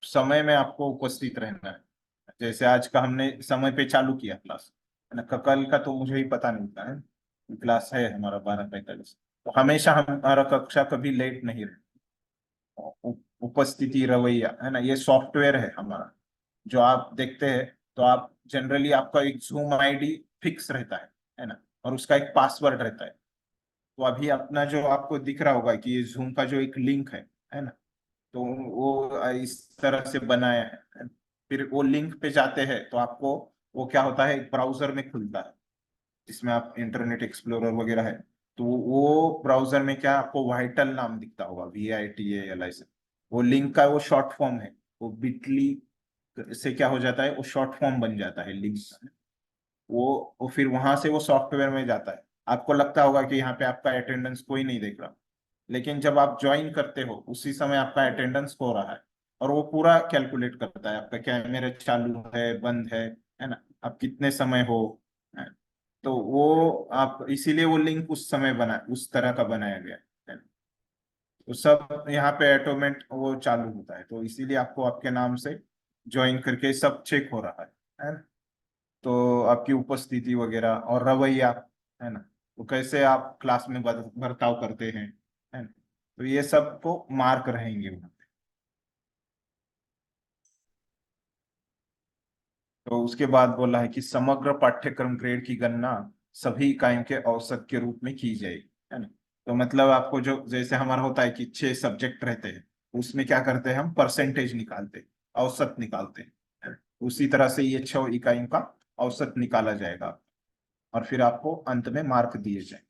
समय में आपको उपस्थित रहना है। जैसे आज का हमने समय पे चालू किया क्लास, है ना, कल का तो मुझे ही पता नहीं था, है। क्लास है हमारा 12:45, तो हमेशा हमारा कक्षा कभी लेट नहीं रहे। उपस्थिति रवैया है ना, ये सॉफ्टवेयर है हमारा जो आप देखते हैं। तो आप जनरली आपका एक जूम आईडी फिक्स रहता है ना, और उसका एक पासवर्ड रहता है। तो अभी अपना जो आपको दिख रहा होगा कि ये जूम का जो एक लिंक है ना, तो वो इस तरह से बनाया है। फिर वो लिंक पे जाते हैं तो आपको वो क्या होता है, एक ब्राउजर में खुलता है जिसमें आप इंटरनेट एक्सप्लोरर वगैरह है। तो वो ब्राउजर में क्या आपको वाइटल नाम दिखता होगा, VITAL से। वो लिंक का वो शॉर्ट फॉर्म है, वो बिटली से क्या हो जाता है, वो शॉर्ट फॉर्म बन जाता है लिंक्स। वो फिर वहां से वो सॉफ्टवेयर में जाता है। आपको लगता होगा कि यहाँ पे आपका अटेंडेंस कोई नहीं देख रहा, लेकिन जब आप ज्वाइन करते हो उसी समय आपका अटेंडेंस हो रहा है, और वो पूरा कैलकुलेट करता है आपका कैमरा चालू है बंद है ना, आप कितने समय हो, है। तो वो आप इसीलिए वो लिंक उस समय बना, उस तरह का बनाया गया है। तो सब यहाँ पे ऑटोमेट वो चालू होता है, तो इसीलिए आपको आपके नाम से ज्वाइन करके सब चेक हो रहा है ना। तो आपकी उपस्थिति वगैरह और रवैया, है ना, तो कैसे आप क्लास में बर्ताव करते हैं, है ना, तो ये सब को मार्क रहेंगे वहाँ पे। तो उसके बाद बोला है कि समग्र पाठ्यक्रम ग्रेड की गणना सभी इकाइयों के औसत के रूप में की जाएगी, है ना। तो मतलब आपको जो जैसे हमारा होता है कि 6 सब्जेक्ट रहते हैं, उसमें क्या करते हैं हम परसेंटेज निकालते हैं, औसत निकालते हैं, है ना? उसी तरह से ये 6 इकाइयों का औसत निकाला जाएगा, और फिर आपको अंत में मार्क दिए जाए।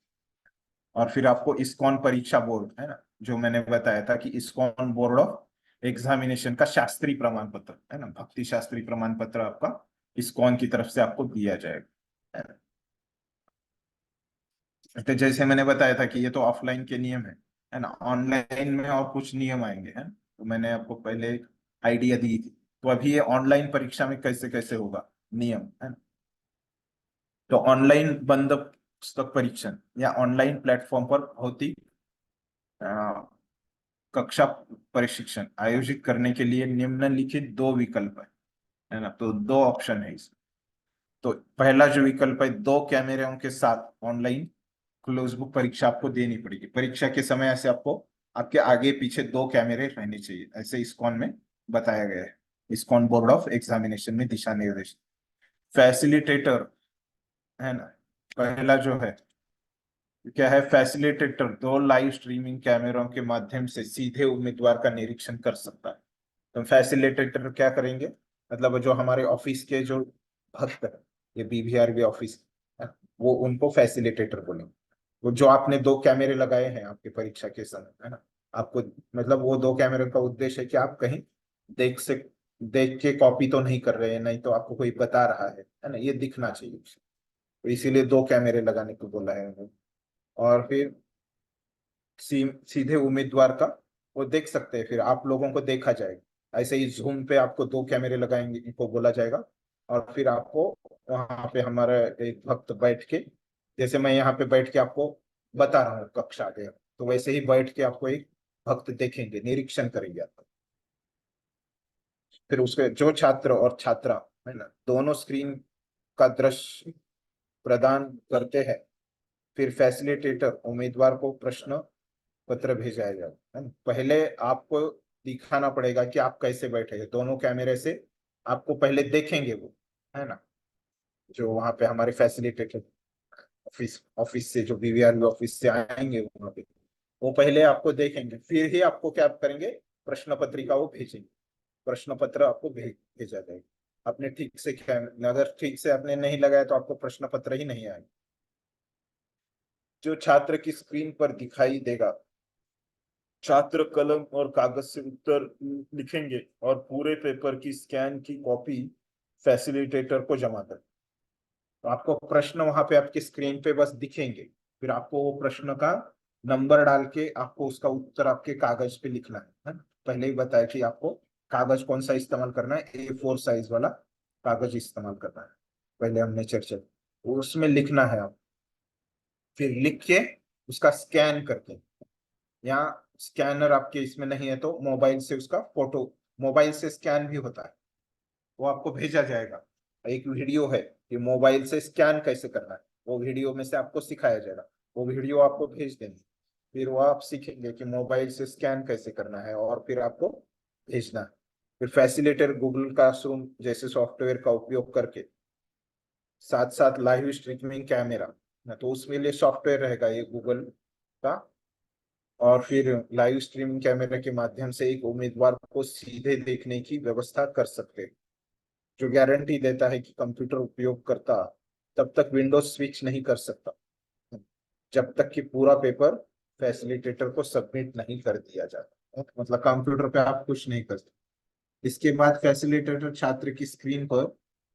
और फिर आपको इस्कॉन परीक्षा बोर्ड, है ना, जो मैंने बताया था कि इस्कॉन बोर्ड ऑफ एग्जामिनेशन का शास्त्री प्रमाण पत्र, है ना, भक्ति शास्त्री प्रमाण पत्र आपका इस्कॉन की तरफ से आपको दिया जाएगा, है ना। तो जैसे मैंने बताया था कि ये तो ऑफलाइन के नियम है ना। ऑनलाइन में और कुछ नियम आएंगे, है ना। तो मैंने आपको पहले एक आइडिया दी थी। तो अभी ये ऑनलाइन परीक्षा में कैसे कैसे होगा नियम, है ना। तो ऑनलाइन बंद पुस्तक परीक्षण या ऑनलाइन प्लेटफॉर्म पर भौतिक कक्षा प्रशिक्षण आयोजित करने के लिए निम्नलिखित दो विकल्प है ना, तो दो ऑप्शन है इसमें। तो पहला जो विकल्प है, 2 कैमरों के साथ ऑनलाइन क्लोज बुक परीक्षा आपको देनी पड़ेगी। परीक्षा के समय ऐसे आपको आपके आगे पीछे 2 कैमरे रहने चाहिए, ऐसे इस्कॉन में बताया गया है, इस्कॉन बोर्ड ऑफ एग्जामिनेशन में दिशा निर्देश। फैसिलिटेटर है ना, पहला जो है क्या है, फैसिलिटेटर 2 लाइव स्ट्रीमिंग कैमरों के माध्यम से सीधे उम्मीदवार का निरीक्षण कर सकता है। तो फैसिलिटेटर क्या करेंगे, मतलब जो हमारे ऑफिस के जो भक्त है, ये बीवीआरबी ऑफिस है, वो उनको फैसिलिटेटर बोलेंगे। वो जो आपने 2 कैमरे लगाए हैं आपके परीक्षा के समय, है ना, आपको मतलब वो 2 कैमरे का उद्देश्य है कि आप कहीं देख के कॉपी तो नहीं कर रहे हैं, नहीं तो आपको कोई बता रहा है ना, ये दिखना चाहिए। तो इसीलिए 2 कैमरे लगाने को बोला है उन्होंने। और फिर सीधे उम्मीदवार का वो देख सकते हैं, फिर आप लोगों को देखा जाएगा। ऐसे ही जूम पे आपको 2 कैमरे लगाएंगे, इनको बोला जाएगा, और फिर आपको वहां पे हमारा एक भक्त बैठ के, जैसे मैं यहाँ पे बैठ के आपको बता रहा हूँ कक्षा आगे, तो वैसे ही बैठ के आपको एक भक्त देखेंगे, निरीक्षण करेंगे आपका। फिर उसके जो छात्र और छात्रा है ना, दोनों स्क्रीन का दृश्य प्रदान करते हैं, फिर फैसिलिटेटर उम्मीदवार को प्रश्न पत्र भेजा जाएगा, है ना। पहले आपको दिखाना पड़ेगा कि आप कैसे बैठे हैं, दोनों कैमरे से आपको पहले देखेंगे वो, है ना, जो वहां पे हमारे फैसिलिटेटर ऑफिस ऑफिस से, जो बीवीआर ऑफिस से आएंगे वहां पे, वो पहले आपको देखेंगे, फिर ही आपको क्या करेंगे, प्रश्न पत्रिका वो भेजेंगे, प्रश्न पत्र आपको भेजा जाएगा। आपने ठीक से अगर ठीक से आपने नहीं लगाया तो आपको प्रश्न पत्र ही नहीं आएगा। जो छात्र की स्क्रीन पर दिखाई देगा, छात्र कलम और कागज से उत्तर लिखेंगे और पूरे पेपर की स्कैन की कॉपी फैसिलिटेटर को जमा कर। तो आपको प्रश्न वहां पे आपकी स्क्रीन पे बस दिखेंगे, फिर आपको वो प्रश्न का नंबर डाल के आपको उसका उत्तर आपके कागज पे लिखना है ना? पहले ही बताया कि आपको कागज कौन सा इस्तेमाल करना है, A4 साइज वाला कागज इस्तेमाल करना है, पहले हमने चर्चा की। उसमें लिखना है आप, फिर लिख के उसका स्कैन करके, या स्कैनर आपके इसमें नहीं है तो मोबाइल से उसका फोटो, मोबाइल से स्कैन भी होता है, वो आपको भेजा जाएगा। एक वीडियो है कि मोबाइल से स्कैन कैसे करना है, वो वीडियो में से आपको सिखाया जाएगा, वो वीडियो आपको भेज देंगे, फिर वो आप सीखेंगे कि मोबाइल से स्कैन कैसे करना है, और फिर आपको भेजना है। फिर फैसिलिटेटर गूगल क्लासरूम जैसे सॉफ्टवेयर का उपयोग करके साथ साथ लाइव स्ट्रीमिंग कैमरा ना, तो उसमें लिए सॉफ्टवेयर रहेगा ये गूगल का, और फिर लाइव स्ट्रीमिंग कैमरे के माध्यम से एक उम्मीदवार को सीधे देखने की व्यवस्था कर सकते हैं, जो गारंटी देता है कि कंप्यूटर उपयोगकर्ता तब तक विंडोज स्विच नहीं कर सकता जब तक कि पूरा पेपर फैसिलिटेटर को सबमिट नहीं कर दिया जाता। मतलब कंप्यूटर पे आप कुछ नहीं कर सकते। इसके बाद फैसिलिटेटर छात्र की स्क्रीन पर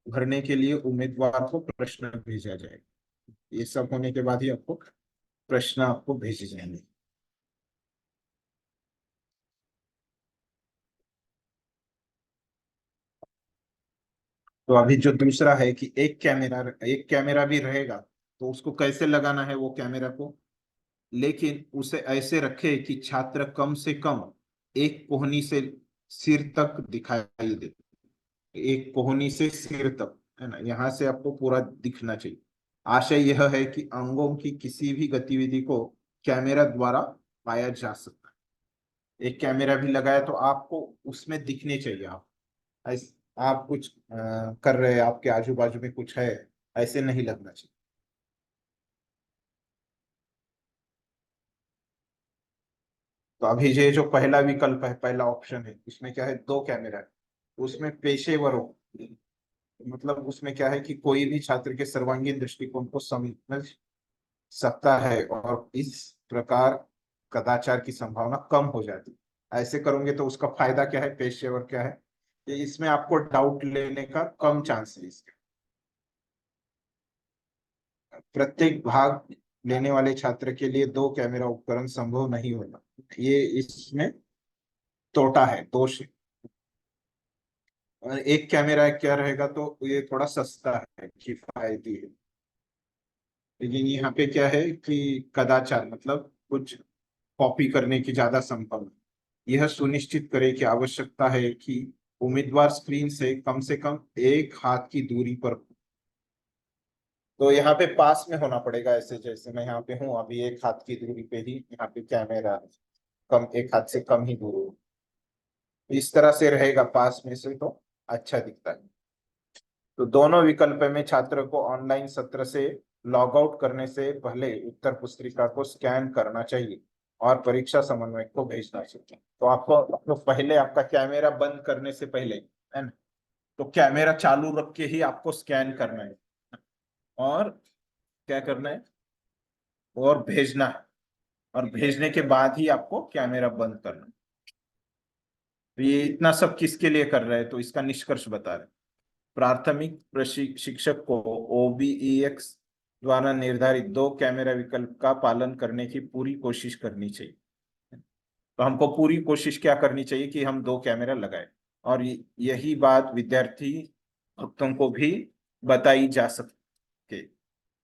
भरने के लिए उम्मीदवार को प्रश्न भेजा जाएगा। ये सब होने के बाद ही आपको प्रश्न आपको भेजे जाएंगे। तो अभी जो दूसरा है कि एक कैमरा भी रहेगा, तो उसको कैसे लगाना है वो कैमरा को, लेकिन उसे ऐसे रखे कि छात्र कम से कम एक कोहनी से सिर तक दिखाई दे, एक कोहनी से सिर तक, है ना, यहाँ से आपको पूरा दिखना चाहिए। आशय यह है कि अंगों की किसी भी गतिविधि को कैमरा द्वारा पाया जा सकता है। एक कैमरा भी लगाया तो आपको उसमें दिखने चाहिए, आप कुछ कर रहे हैं, आपके आजू बाजू में कुछ है, ऐसे नहीं लगना चाहिए। तो अभी ये जो पहला विकल्प है, पहला ऑप्शन है, इसमें क्या है, 2 कैमरा है, उसमें पेशेवर हो, मतलब उसमें क्या है कि कोई भी छात्र के सर्वांगीण दृष्टिकोण को समझ सकता है, और इस प्रकार कदाचार की संभावना कम हो जाती है। ऐसे करोगे तो उसका फायदा क्या है, पेशेवर क्या है, कि इसमें आपको डाउट लेने का कम चांस है। इसके प्रत्येक भाग लेने वाले छात्र के लिए 2 कैमरा उपकरण संभव नहीं होगा, ये इसमें तोटा है, दोष है। और एक कैमरा क्या रहेगा तो ये थोड़ा सस्ता है, किफायती है। लेकिन यहाँ पे क्या है कि कदाचार, मतलब कुछ कॉपी करने की ज्यादा संभावना। यह सुनिश्चित करें कि आवश्यकता है कि उम्मीदवार स्क्रीन से कम एक हाथ की दूरी पर हो। तो यहाँ पे पास में होना पड़ेगा, ऐसे जैसे मैं यहाँ पे हूँ अभी, एक हाथ की दूरी पे ही यहाँ पे कैमरा है। कम, एक हाथ से कम ही दूर हो, इस तरह से रहेगा पास में से तो अच्छा दिखता है। तो दोनों विकल्प में छात्र को ऑनलाइन सत्र से लॉग आउट करने से पहले उत्तर पुस्तिका को स्कैन करना चाहिए और परीक्षा समन्वयक को भेजना चाहिए। तो आपको तो पहले आपका कैमरा बंद करने से पहले, है ना, तो कैमरा चालू रख के ही आपको स्कैन करना है और क्या करना है, और भेजना है, और भेजने के बाद ही आपको कैमरा बंद करना है। तो ये इतना सब किसके लिए कर रहे हैं, तो इसका निष्कर्ष बता रहे हैं। प्राथमिक प्रशिक्षक को OBEX द्वारा निर्धारित 2 कैमरा विकल्प का पालन करने की पूरी कोशिश करनी चाहिए। तो हमको पूरी कोशिश क्या करनी चाहिए कि हम 2 कैमरा लगाए, और यही बात विद्यार्थी भक्तों को भी बताई जा सके।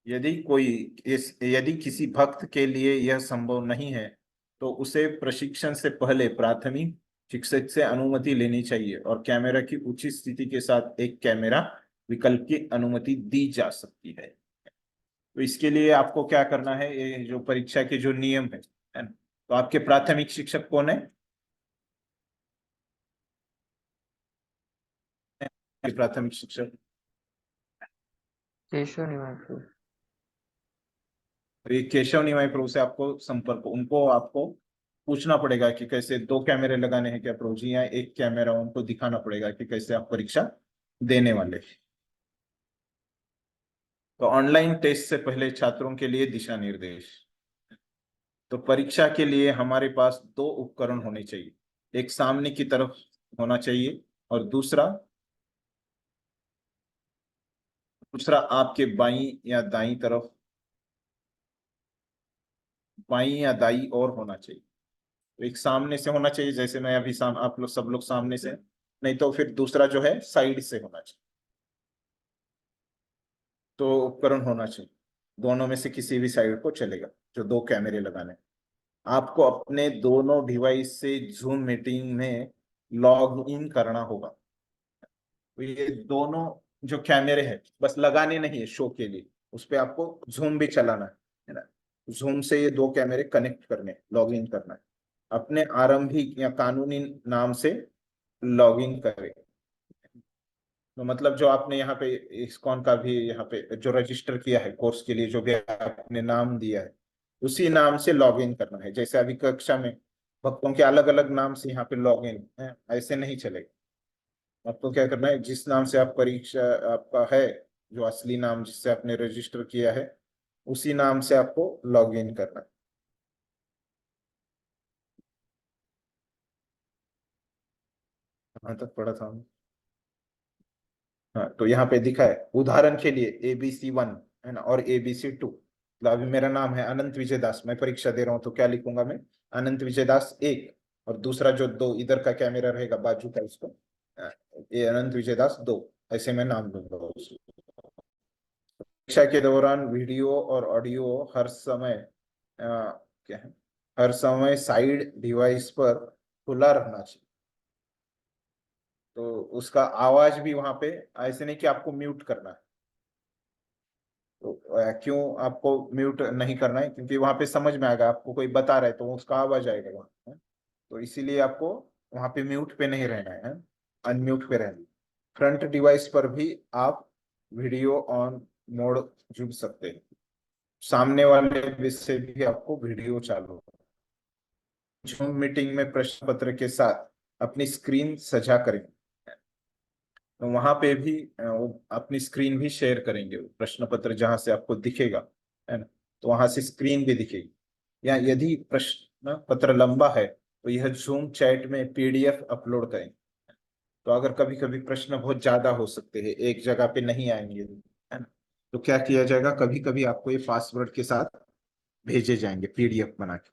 यदि किसी भक्त के लिए यह संभव नहीं है तो उसे प्रशिक्षण से पहले प्राथमिक शिक्षक से अनुमति लेनी चाहिए और कैमरा की उचित स्थिति के साथ एक कैमरा विकल्प की अनुमति दी जा सकती है। तो इसके लिए आपको क्या करना है, ये जो परीक्षा के जो नियम है ना, तो आपके प्राथमिक शिक्षक कौन है, प्राथमिक शिक्षक केशव निवाय प्रभु। तो ये केशव निमाई प्रभु से आपको संपर्क, उनको आपको पूछना पड़ेगा कि कैसे 2 कैमरे लगाने हैं क्या प्रभु जी, या एक कैमरा, उनको दिखाना पड़ेगा कि कैसे आप परीक्षा देने वाले हैं। तो ऑनलाइन टेस्ट से पहले छात्रों के लिए दिशा निर्देश। तो परीक्षा के लिए हमारे पास 2 उपकरण होने चाहिए, एक सामने की तरफ होना चाहिए और दूसरा आपके बाईं या दाईं ओर होना चाहिए। तो एक सामने से होना चाहिए, जैसे मैं अभी आप लोग सब लोग सामने से, नहीं तो फिर दूसरा जो है साइड से होना चाहिए। तो उपकरण होना चाहिए, दोनों में से किसी भी साइड को चलेगा, जो 2 कैमरे लगाने। आपको अपने दोनों डिवाइस से जूम मीटिंग में लॉग इन करना होगा। तो ये दोनों जो कैमरे हैं बस लगाने नहीं है शो के लिए, उस पे आपको जूम भी चलाना है ना। जूम से ये 2 कैमरे कनेक्ट करने, लॉग इन करना है। अपने आरंभिक या कानूनी नाम से लॉग इन करें। तो मतलब जो आपने यहाँ पे इस्कॉन का भी यहाँ पे जो रजिस्टर किया है कोर्स के लिए, जो भी आपने नाम दिया है उसी नाम से लॉग इन करना है। जैसे अभी कक्षा में भक्तों के अलग अलग नाम से यहाँ पे लॉग इन है, ऐसे नहीं चलेगा। आपको क्या करना है, जिस नाम से आप परीक्षा आपका है, जो असली नाम जिससे आपने रजिस्टर किया है, उसी नाम से आपको लॉग इन करना है। कहाँ तक पढ़ा था हमने? हाँ, तो यहाँ पे दिखा है उदाहरण के लिए ABC1 है ना, और ABC2। तो अभी मेरा नाम है अनंत विजय दास, मैं परीक्षा दे रहा हूँ, तो क्या लिखूंगा मैं, अनंत विजय दास 1, और दूसरा जो 2 इधर का कैमरा रहेगा बाजू का, इसको ये अनंत विजय दास 2, ऐसे मैं नाम दूंगा उसको। परीक्षा के दौरान वीडियो और ऑडियो हर समय क्या है, हर समय साइड डिवाइस पर खुला रहना चाहिए। तो उसका आवाज भी वहां पे, ऐसे नहीं कि आपको म्यूट करना है। तो क्यों आपको म्यूट नहीं करना है, क्योंकि वहां पे समझ में आएगा, आपको कोई बता रहा है तो उसका आवाज आएगा वहां, तो इसीलिए आपको वहां पे म्यूट पे नहीं रहना है, अनम्यूट पे रहना है। फ्रंट डिवाइस पर भी आप वीडियो ऑन मोड जुड़ सकते हैं, सामने वाले से भी आपको वीडियो चालू। जूम मीटिंग में प्रश्न पत्र के साथ अपनी स्क्रीन सजा करें, तो वहां पे भी वो अपनी स्क्रीन भी शेयर करेंगे, प्रश्न पत्र जहां से आपको दिखेगा, है ना, तो वहां से स्क्रीन भी दिखेगी। या यदि प्रश्न पत्र लंबा है तो यह जूम चैट में PDF अपलोड करें। तो अगर कभी कभी प्रश्न बहुत ज्यादा हो सकते हैं, एक जगह पे नहीं आएंगे, है ना, तो क्या किया जाएगा, कभी कभी आपको ये पासवर्ड के साथ भेजे जाएंगे PDF बना के,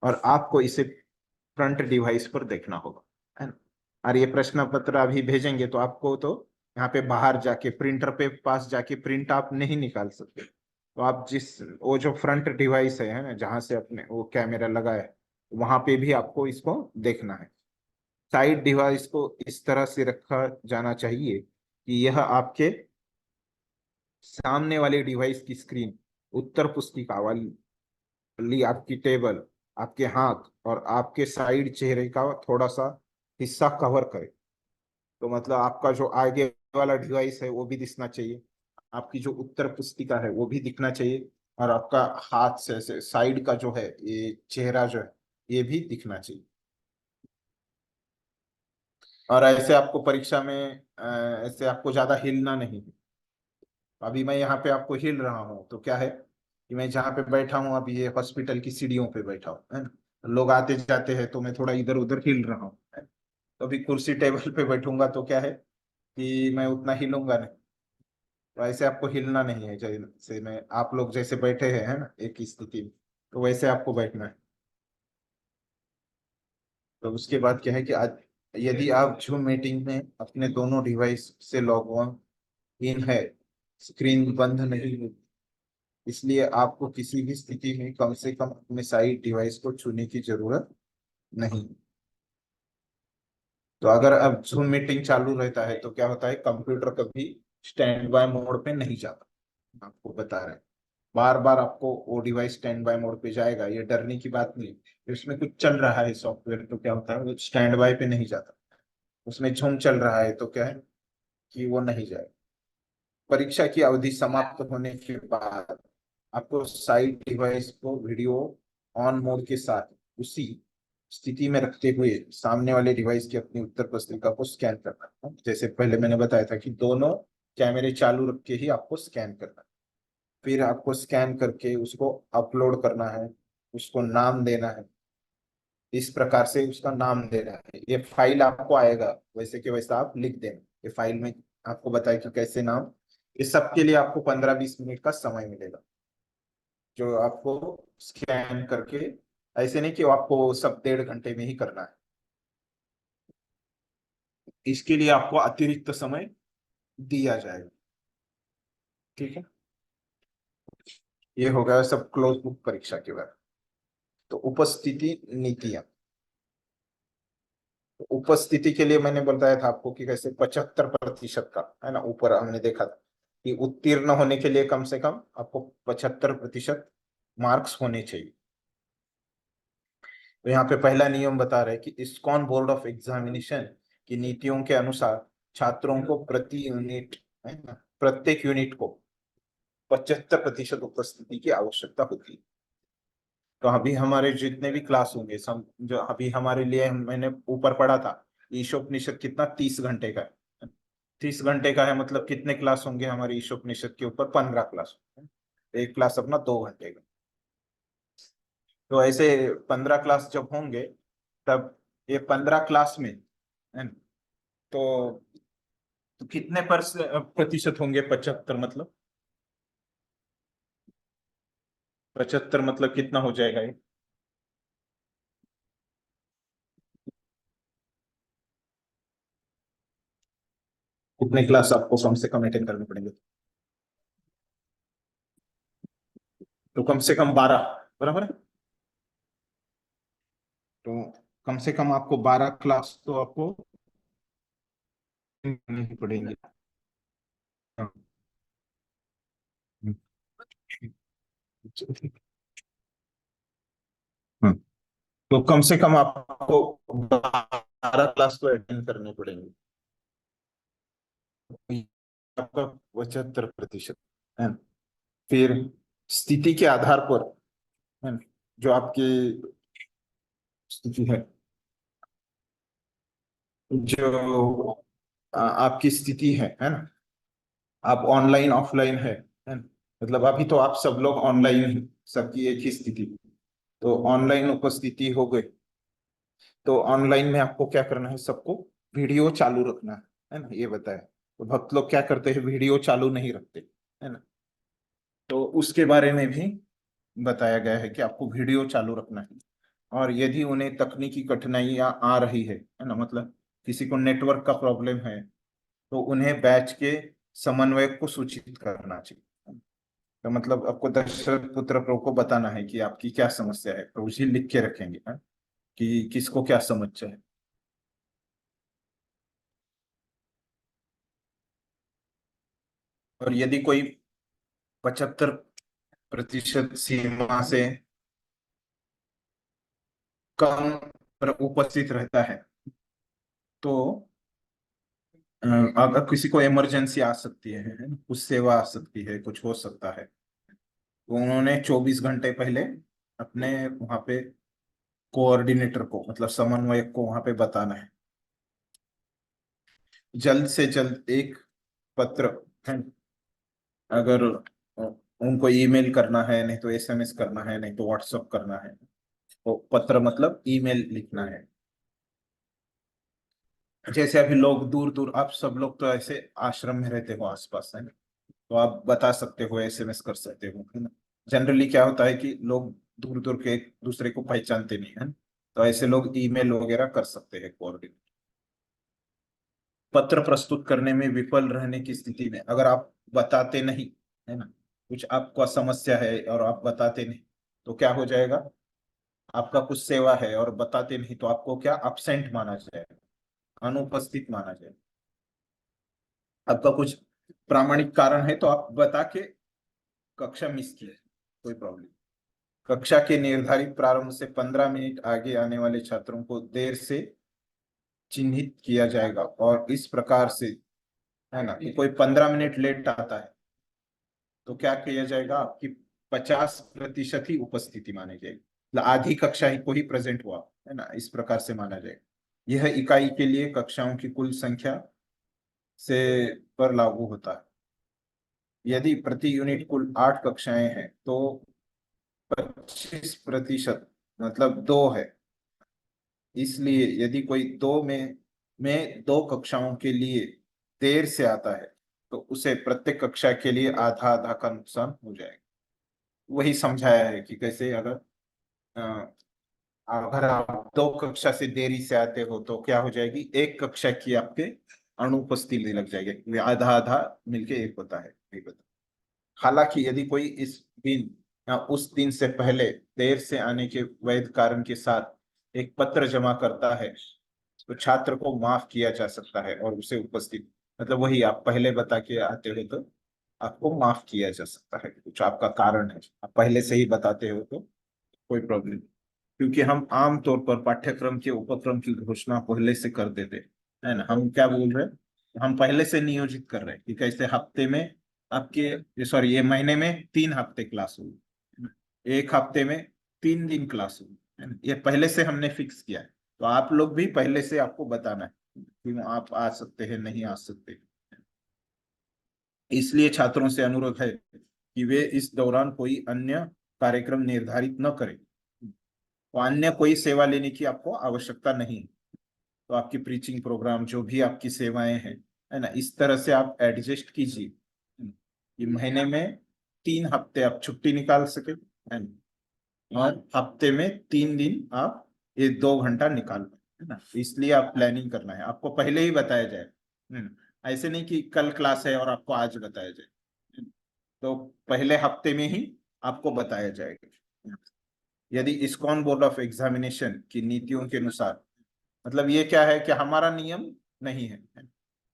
और आपको इसे फ्रंट डिवाइस पर देखना होगा, है ना। और ये प्रश्न पत्र अभी भेजेंगे तो आपको तो यहाँ पे बाहर जाके प्रिंटर पे पास जाके प्रिंट आप नहीं निकाल सकते। तो आप जिस वो जो फ्रंट डिवाइस है ना, जहां से अपने वो कैमरा लगा है, वहां पे भी आपको इसको देखना है। साइड डिवाइस को इस तरह से रखा जाना चाहिए कि यह आपके सामने वाले डिवाइस की स्क्रीन, उत्तर पुस्तिका वाली आपकी टेबल, आपके हाथ और आपके साइड चेहरे का थोड़ा सा हिस्सा कवर करे। तो मतलब आपका जो आगे वाला डिवाइस है वो भी दिखना चाहिए, आपकी जो उत्तर पुस्तिका है वो भी दिखना चाहिए, और आपका हाथ से साइड का जो है ये चेहरा जो है ये भी दिखना चाहिए। और ऐसे आपको परीक्षा में ऐसे आपको ज्यादा हिलना नहीं है। अभी मैं यहाँ पे आपको हिल रहा हूँ तो क्या है कि मैं जहाँ पे बैठा हूँ अभी ये हॉस्पिटल की सीढ़ियों पे बैठा हूँ, है ना। लोग आते जाते हैं तो मैं थोड़ा इधर उधर हिल रहा हूँ, है। तो अभी कुर्सी टेबल पे बैठूंगा तो क्या है कि मैं उतना हिलूंगा नहीं। तो ऐसे आपको हिलना नहीं है, जैसे मैं आप लोग जैसे बैठे हैं, है ना, एक ही स्थिति में, तो वैसे आपको बैठना है। तो उसके बाद क्या है कि आज यदि आप जूम मीटिंग में अपने दोनों डिवाइस से लॉग ऑन इन है, स्क्रीन बंद नहीं हुई, इसलिए आपको किसी भी स्थिति में कम से कम अपने साइड डिवाइस को छूने की जरूरत नहीं। तो अगर अब जूम मीटिंग चालू रहता है तो क्या होता है, कंप्यूटर कभी स्टैंड बाय मोड पे नहीं जाता, आपको बता रहे हैं। बार बार आपको वो डिवाइस स्टैंड बाय मोड पे जाएगा, ये डरने की बात नहीं है। इसमें कुछ चल रहा है सॉफ्टवेयर तो क्या होता है वो स्टैंड बाय पे नहीं जाता। उसमें झूम चल रहा है तो क्या है कि वो नहीं जाएगा। परीक्षा की अवधि समाप्त होने के बाद आपको साइड डिवाइस को वीडियो ऑन मोड के साथ उसी स्थिति में रखते हुए सामने वाले डिवाइस की अपनी उत्तर पुस्तिका को स्कैन करना है। जैसे पहले मैंने बताया था कि दोनों कैमरे चालू रख के ही आपको स्कैन करना है। फिर आपको स्कैन करके उसको अपलोड करना है, उसको नाम देना है। इस प्रकार से उसका नाम देना है। ये फाइल आपको आएगा वैसे के वैसा आप लिख देना। ये फाइल में आपको बताया कि कैसे नाम, ये सब के लिए आपको 15-20 मिनट का समय मिलेगा, जो आपको स्कैन करके, ऐसे नहीं कि वो आपको सब 1.5 घंटे में ही करना है। इसके लिए आपको अतिरिक्त समय दिया जाएगा। ठीक है, ये हो गया सब क्लोज बुक परीक्षा के बाद। तो उपस्थिति नीतियां, तो उपस्थिति के लिए मैंने बताया था आपको कि कैसे 75% का, है ना, ऊपर हमने देखा था कि उत्तीर्ण होने के लिए कम से कम आपको 75% मार्क्स होने चाहिए। तो यहाँ पे पहला नियम बता रहे हैं कि इस्कॉन बोर्ड ऑफ एग्जामिनेशन की नीतियों के अनुसार छात्रों को प्रति यूनिट, है ना, प्रत्येक यूनिट को 75% उपस्थिति की आवश्यकता होती है। तो अभी हमारे जितने भी क्लास होंगे सम, जो अभी हमारे लिए मैंने ऊपर पढ़ा था, ईशोपनिषद कितना 30 घंटे का है। 30 घंटे का है मतलब कितने क्लास होंगे हमारे ईशोपनिषद के ऊपर, 15 क्लास। एक क्लास अपना 2 घंटे का। तो ऐसे 15 क्लास जब होंगे तब ये 15 क्लास में, है ना, तो कितने प्रतिशत होंगे 75 मतलब, 75 मतलब कितना हो जाएगा ये? कितने क्लास आपको कम से कम अटेंड करने पड़ेंगे? तो कम से कम 12, बराबर है। तो कम से कम आपको 12 क्लास तो आपको करनी ही पड़ेंगे। हाँ। हाँ। तो कम से कम आपको 12 क्लास तो अटेंड करने पड़ेंगे। आपका 75% है ना? फिर स्थिति के आधार पर, है ना, जो आपकी स्थिति है, जो आपकी स्थिति है ना, आप ऑनलाइन ऑफलाइन है ना, मतलब अभी तो आप सब लोग ऑनलाइन, सबकी एक ही स्थिति। तो ऑनलाइन उपस्थिति हो गई, तो ऑनलाइन में आपको क्या करना है, सबको वीडियो चालू रखना है ना, ये बताया। तो भक्त लोग क्या करते हैं, वीडियो चालू नहीं रखते, है ना। तो उसके बारे में भी बताया गया है कि आपको वीडियो चालू रखना है। और यदि उन्हें तकनीकी कठिनाइयां आ रही है ना, मतलब किसी को नेटवर्क का प्रॉब्लम है, तो उन्हें बैच के समन्वयक को सूचित करना चाहिए। तो मतलब आपको दशरथ पुत्र प्रो को बताना है कि आपकी क्या समस्या है, तो उसे लिख के रखेंगे, हाँ? कि किसको क्या समझ जाए। और यदि कोई 75% सीमा से कम पर उपस्थित रहता है तो अगर किसी को इमरजेंसी आ सकती है, कुछ सेवा आ सकती है, कुछ हो सकता है, तो उन्होंने 24 घंटे पहले अपने वहां पे कोऑर्डिनेटर को, मतलब समन्वयक को वहां पे बताना है। जल्द से जल्द एक पत्र है, अगर उनको ईमेल करना है, नहीं तो एसएमएस करना है, नहीं तो व्हाट्सएप करना है, तो पत्र मतलब ईमेल लिखना है। जैसे अभी लोग दूर दूर, आप सब लोग तो ऐसे आश्रम में रहते हो आसपास, है ना, तो आप बता सकते हो, एसएमएस कर सकते हो, है ना। जनरली क्या होता है कि लोग दूर दूर के एक दूसरे को पहचानते नहीं है, तो ऐसे लोग ईमेल वगैरह कर सकते हैं कोऑर्डिनेट। पत्र प्रस्तुत करने में विफल रहने की स्थिति में, अगर आप बताते नहीं, है ना, कुछ आपका समस्या है और आप बताते नहीं, तो क्या हो जाएगा, आपका कुछ सेवा है और बताते नहीं, तो आपको क्या अपसेंट माना जाएगा, अनुपस्थित माना जाएगा। आपका कुछ प्रामाणिक कारण है तो आप बता के कक्षा मिस किए, कोई प्रॉब्लम। कक्षा के निर्धारित प्रारंभ से 15 मिनट आगे आने वाले छात्रों को देर से चिन्हित किया जाएगा, और इस प्रकार से, है ना, कि कोई 15 मिनट लेट आता है तो क्या किया जाएगा, आपकी 50% ही उपस्थिति मानी जाएगी, मतलब आधी कक्षा ही को ही प्रेजेंट हुआ, है ना, इस प्रकार से माना जाएगा। यह इकाई के लिए कक्षाओं की कुल संख्या से पर लागू होता है। यदि प्रति यूनिट कुल 8 कक्षाएं हैं तो 25% मतलब 2 है। इसलिए यदि कोई दो में 2 कक्षाओं के लिए देर से आता है तो उसे प्रत्येक कक्षा के लिए आधा आधा का नुकसान हो जाएगा। वही समझाया है कि कैसे, अ, अगर आप 2 कक्षा से देरी से आते हो तो क्या हो जाएगी, एक कक्षा की आपके अनुपस्थिति लग जाएगी, वे आधा आधा मिलके एक होता है, एक होता है। हालांकि यदि कोई इस दिन या उस दिन से पहले देर से आने के वैध कारण के साथ एक पत्र जमा करता है तो छात्र को माफ किया जा सकता है, और उसे उपस्थित, मतलब वही, आप पहले बता के आते हो तो आपको माफ किया जा सकता है, कुछ आपका कारण है, आप पहले से ही बताते हो तो कोई प्रॉब्लम नहीं। क्योंकि हम आम तौर पर पाठ्यक्रम के उपक्रम की घोषणा पहले से कर देते हैं, है ना, हम क्या बोल रहे हैं, हम पहले से नियोजित कर रहे हैं कि कैसे हफ्ते में आपके, सॉरी, ये महीने में 3 हफ्ते क्लास होगी, एक हफ्ते में 3 दिन क्लास होगी, है ना, ये पहले से हमने फिक्स किया है। तो आप लोग भी पहले से आपको बताना है कि आप आ सकते हैं, नहीं आ सकते। इसलिए छात्रों से अनुरोध है कि वे इस दौरान कोई अन्य कार्यक्रम निर्धारित न करें, तो अन्य कोई सेवा लेने की आपको आवश्यकता नहीं। तो आपकी प्रीचिंग प्रोग्राम, जो भी आपकी सेवाएं हैं, है ना, इस तरह से आप एडजस्ट कीजिए कि महीने में 3 हफ्ते आप छुट्टी निकाल सके, है ना, और हफ्ते में 3 दिन आप ये 2 घंटा निकाल पाए, है ना। इसलिए आप प्लानिंग करना है, आपको पहले ही बताया जाए, ऐसे नहीं कि कल क्लास है और आपको आज बताया जाए, तो पहले हफ्ते में ही आपको बताया जाएगा। यदि इस्कॉन बोर्ड ऑफ एग्जामिनेशन की नीतियों के अनुसार, मतलब ये क्या है कि हमारा नियम नहीं है,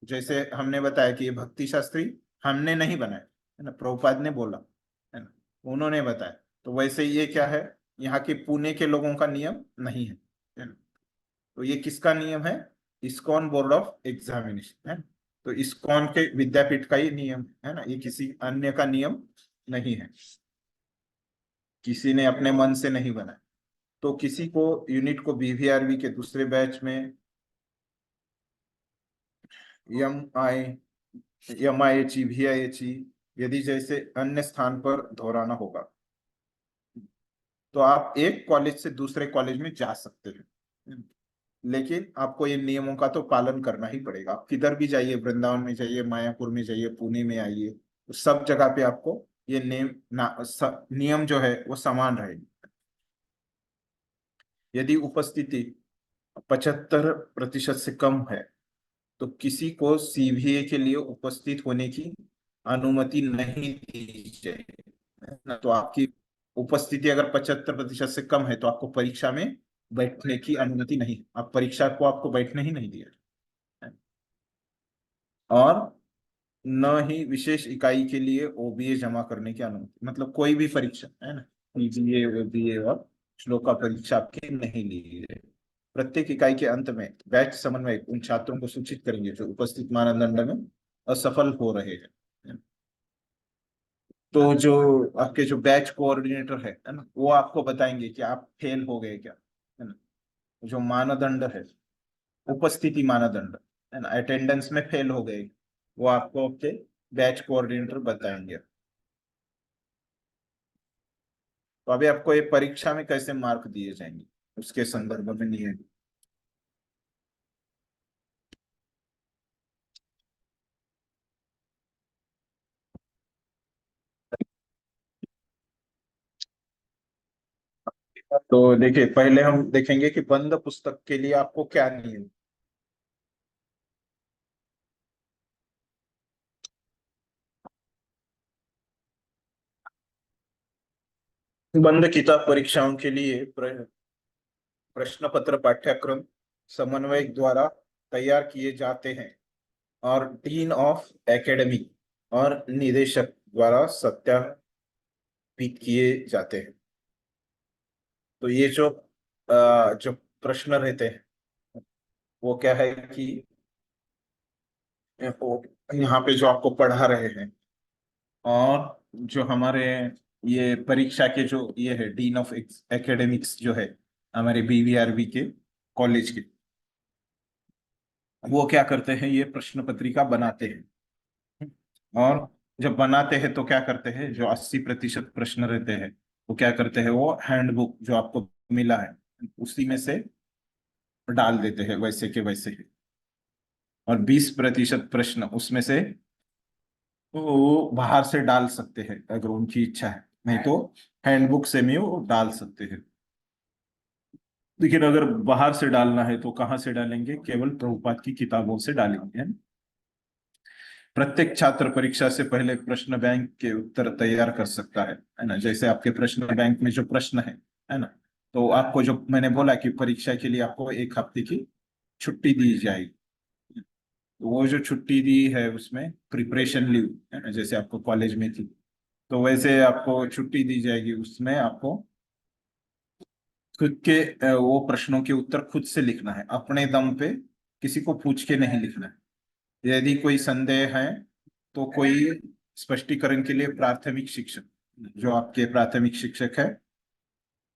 जैसे हमने बताया कि ये भक्ति शास्त्री हमने नहीं बनाया, है ना, प्रभुपाद ने बोला, है ना, उन्होंने बताया, तो वैसे ये क्या है, यहाँ के पुणे के लोगों का नियम नहीं है ना। तो ये किसका नियम है, इस्कॉन बोर्ड ऑफ एग्जामिनेशन, है ना? तो इस्कॉन के विद्यापीठ का ही नियम है ना, ये किसी अन्य का नियम नहीं है, किसी ने अपने मन से नहीं बनाया। तो किसी को यूनिट को बीवीआरबी के दूसरे बैच में एम आई MIHE VIHE यदि जैसे अन्य स्थान पर दोहराना होगा तो आप एक कॉलेज से दूसरे कॉलेज में जा सकते हैं, लेकिन आपको ये नियमों का तो पालन करना ही पड़ेगा। आप किधर भी जाइए, वृंदावन में जाइए, मायापुर में जाइए, पुणे में आइए, तो सब जगह पे आपको ये नियम जो है वो समान रहेगी। यदि उपस्थिति 75% से कम है तो किसी को सीवीए के लिए उपस्थित होने की अनुमति नहीं दी जाएगी, है ना। तो आपकी उपस्थिति अगर 75% से कम है तो आपको परीक्षा में बैठने की अनुमति नहीं, आप परीक्षा को आपको बैठने ही नहीं दिया है। और न ही विशेष इकाई के लिए ओबीए जमा करने की अनुमति, मतलब कोई भी परीक्षा है ना, पीजीए ओबीए और श्लोका परीक्षा आपकी नहीं ली है। प्रत्येक इकाई के अंत में बैच समन्वयक उन छात्रों को सूचित करेंगे जो उपस्थित मानदंड में असफल हो रहे हैं। तो जो आपके जो बैच कोऑर्डिनेटर है ना, वो आपको बताएंगे कि आप फेल हो गए क्या, है ना। जो मानदंड है, उपस्थिति मानदंड है ना, अटेंडेंस में फेल हो गए, वो आपको आपके बैच कोऑर्डिनेटर बताएंगे। तो अभी आपको ये परीक्षा में कैसे मार्क दिए जाएंगे उसके संदर्भ में नियम। तो देखिए, पहले हम देखेंगे कि बंद पुस्तक के लिए आपको क्या नियम। बंद किताब परीक्षाओं के लिए प्रश्न पत्र पाठ्यक्रम समन्वयक द्वारा तैयार किए जाते हैं और डीन ऑफ एकेडमी और निदेशक द्वारा सत्यापित किए जाते हैं। तो ये जो प्रश्न रहते हैं, वो क्या है कि यहाँ पे जो आपको पढ़ा रहे हैं, और जो हमारे ये परीक्षा के जो ये है डीन ऑफ एकेडमिक्स जो है हमारे बीवीआरबी के कॉलेज के, वो क्या करते हैं, ये प्रश्न पत्रिका बनाते हैं। और जब बनाते हैं तो क्या करते हैं, जो 80% प्रश्न रहते हैं वो क्या करते हैं, वो हैंडबुक जो आपको मिला है उसी में से डाल देते हैं वैसे के वैसे ही। और 20% प्रश्न उसमें से वो बाहर से डाल सकते हैं अगर उनकी इच्छा है, नहीं तो हैंडबुक से भी वो डाल सकते हैं। लेकिन अगर बाहर से डालना है तो कहाँ से डालेंगे, केवल प्रभुपाद की किताबों से डालेंगे, है ना? प्रत्येक छात्र परीक्षा से पहले प्रश्न बैंक के उत्तर तैयार कर सकता है ना। जैसे आपके प्रश्न बैंक में जो प्रश्न है ना, तो आपको जो मैंने बोला कि परीक्षा के लिए आपको 1 हफ्ते की छुट्टी दी जाएगी। तो वो जो छुट्टी दी है उसमें प्रिपरेशन लीव है ना, जैसे आपको कॉलेज में थी, तो वैसे आपको छुट्टी दी जाएगी। उसमें आपको खुद के वो प्रश्नों के उत्तर खुद से लिखना है, अपने दम पे, किसी को पूछ के नहीं लिखना है। यदि कोई संदेह है तो कोई स्पष्टीकरण के लिए प्राथमिक शिक्षक, जो आपके प्राथमिक शिक्षक है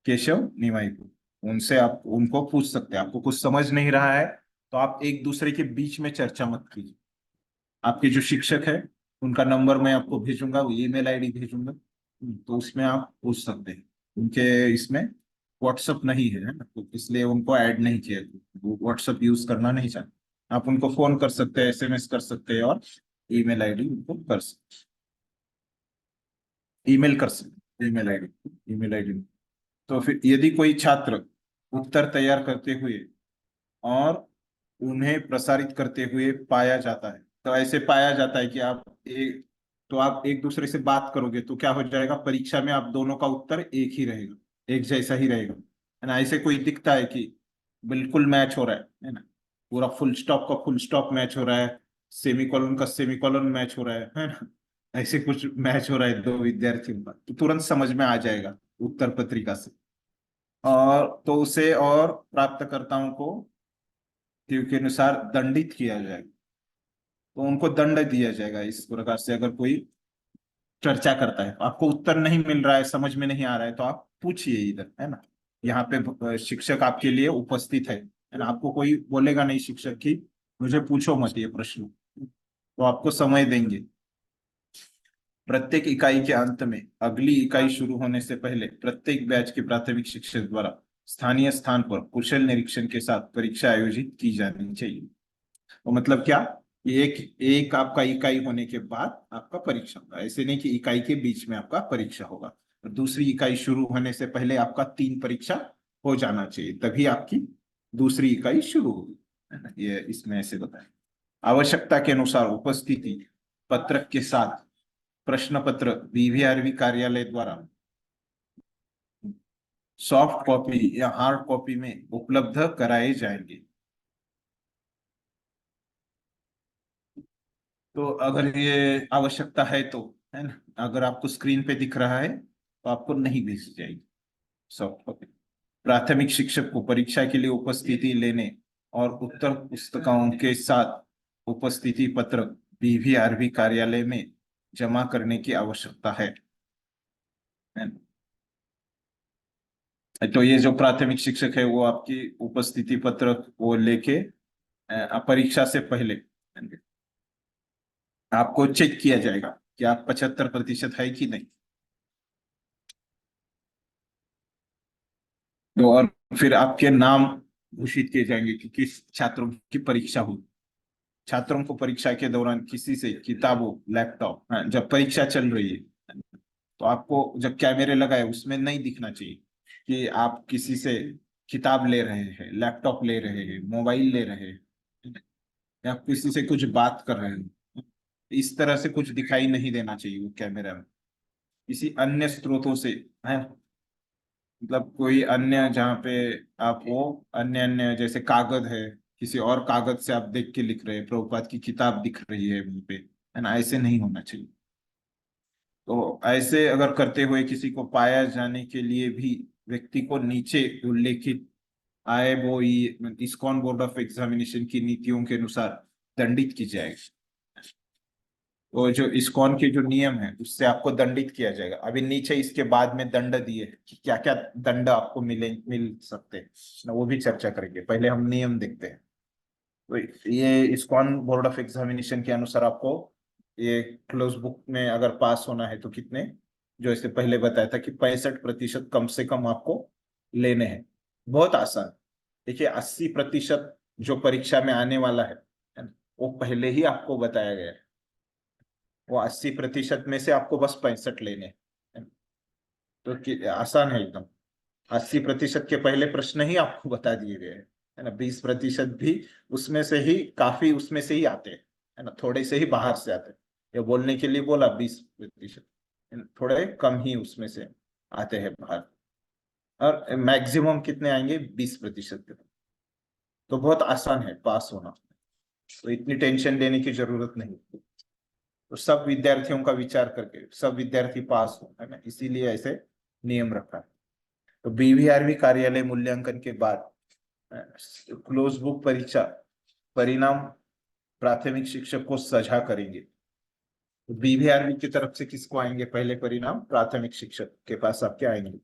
केशव निमाई को, उनसे आप उनको पूछ सकते हैं। आपको कुछ समझ नहीं रहा है तो आप एक दूसरे के बीच में चर्चा मत कीजिए। आपके जो शिक्षक है उनका नंबर मैं आपको भेजूंगा, वो ईमेल आईडी भेजूंगा, तो उसमें आप पूछ सकते हैं। उनके इसमें व्हाट्सअप नहीं है ना, तो इसलिए उनको ऐड नहीं किया, वो व्हाट्सअप यूज करना नहीं चाहते। आप उनको फोन कर सकते हैं, एसएमएस कर सकते हैं, और ईमेल आईडी उनको कर सकते, ईमेल कर सकते, ईमेल आईडी। तो फिर यदि कोई छात्र उत्तर तैयार करते हुए और उन्हें प्रसारित करते हुए पाया जाता है, तो ऐसे पाया जाता है कि आप एक दूसरे से बात करोगे तो क्या हो जाएगा, परीक्षा में आप दोनों का उत्तर एक ही रहेगा, एक जैसा ही रहेगा, है ना। ऐसे कोई दिखता है कि बिल्कुल मैच हो रहा है ना, पूरा फुल स्टॉप का फुल स्टॉप मैच हो रहा है, सेमीकोलन का सेमीकोलन मैच हो रहा है ना, ऐसे कुछ मैच हो रहा है दो विद्यार्थियों का, तो तुरंत समझ में आ जाएगा उत्तर पत्रिका से। और तो उसे और प्राप्तकर्ताओं को के अनुसार दंडित किया जाएगा। तो उनको दंड दिया जाएगा इस प्रकार से। अगर कोई चर्चा करता है, आपको उत्तर नहीं मिल रहा है, समझ में नहीं आ रहा है, तो आप पूछिए इधर, है ना। यहाँ पे शिक्षक आपके लिए उपस्थित है ना। आपको कोई बोलेगा नहीं शिक्षक की मुझे पूछो मत ये प्रश्न, तो आपको समय देंगे। प्रत्येक इकाई के अंत में अगली इकाई शुरू होने से पहले प्रत्येक बैच के प्राथमिक शिक्षक द्वारा स्थानीय स्थान पर कुशल निरीक्षण के साथ परीक्षा आयोजित की जानी चाहिए। तो मतलब क्या, एक एक आपका इकाई होने के बाद आपका परीक्षा होगा, ऐसे नहीं कि इकाई के बीच में आपका परीक्षा होगा। और दूसरी इकाई शुरू होने से पहले आपका 3 परीक्षा हो जाना चाहिए, तभी आपकी दूसरी इकाई शुरू होगी, है ना। ये इसमें ऐसे बताएं। आवश्यकता के अनुसार उपस्थिति पत्रक के साथ प्रश्न पत्र बीवीआरबी कार्यालय द्वारा सॉफ्ट कॉपी या हार्ड कॉपी में उपलब्ध कराए जाएंगे। तो अगर ये आवश्यकता है तो, है ना, अगर आपको स्क्रीन पे दिख रहा है तो आपको नहीं भेजी जाएगी सॉफ्ट कॉपी। प्राथमिक शिक्षक को परीक्षा के लिए उपस्थिति लेने और उत्तर पुस्तिकाओं के साथ उपस्थिति पत्र बीवीआरबी कार्यालय में जमा करने की आवश्यकता है। तो ये जो प्राथमिक शिक्षक है वो आपकी उपस्थिति पत्र वो लेके परीक्षा से पहले आपको चेक किया जाएगा कि आप 75% है कि नहीं। तो और फिर आपके नाम घोषित किए जाएंगे कि किस छात्रों की परीक्षा हुई। छात्रों को परीक्षा के दौरान किसी से किताबों, लैपटॉप, जब परीक्षा चल रही है तो आपको जब कैमरे लगाए उसमें नहीं दिखना चाहिए कि आप किसी से किताब ले रहे हैं, लैपटॉप ले रहे हैं, मोबाइल ले रहे हैं या किसी से कुछ बात कर रहे हैं। इस तरह से कुछ दिखाई नहीं देना चाहिए वो कैमरा में। किसी अन्य स्रोतों से, है, मतलब कोई अन्य जहाँ पे आप वो अन्य अन्य जैसे कागज है, किसी और कागज से आप देख के लिख रहे हैं, प्रभुपाद की किताब दिख रही है वहीं पे, है ना, ऐसे नहीं होना चाहिए। तो ऐसे अगर करते हुए किसी को पाया जाने के लिए भी व्यक्ति को नीचे उल्लेखित IBOE ISKCON board of examination की नीतियों के अनुसार दंडित की जाएगी। तो जो इस्कॉन के जो नियम है उससे आपको दंडित किया जाएगा। अभी नीचे इसके बाद में दंड दिए कि क्या क्या दंड आपको मिल सकते हैं ना, वो भी चर्चा करेंगे। पहले हम नियम देखते हैं। तो ये इस्कॉन बोर्ड ऑफ एग्जामिनेशन के अनुसार आपको ये क्लोज बुक में अगर पास होना है तो कितने, जो इससे पहले बताया था कि 65% कम से कम आपको लेने हैं। बहुत आसान। देखिए 80% जो परीक्षा में आने वाला है ना, वो पहले ही आपको बताया गया है। वो 80% में से आपको बस 65 लेने हैं। तो आसान है एकदम। 80% के पहले प्रश्न ही आपको बता दिए गए हैं, है ना। 20% भी उसमें से ही, काफी उसमें से ही आते हैं, है ना, थोड़े से ही बाहर से आते हैं। ये बोलने के लिए बोला 20%, थोड़े कम ही उसमें से आते हैं बाहर। और मैक्सिमम कितने आएंगे? 20% के। तो बहुत आसान है पास होना, तो इतनी टेंशन लेने की जरूरत नहीं। तो सब विद्यार्थियों का विचार करके सब विद्यार्थी पास हो, है ना, इसीलिए ऐसे नियम रखा है। तो बीवीआरबी कार्यालय मूल्यांकन के बाद क्लोज बुक परीक्षा परिणाम प्राथमिक शिक्षक को साझा करेंगे। तो बीवीआरबी की तरफ से किसको आएंगे पहले परिणाम? प्राथमिक शिक्षक के पास आपके आएंगे,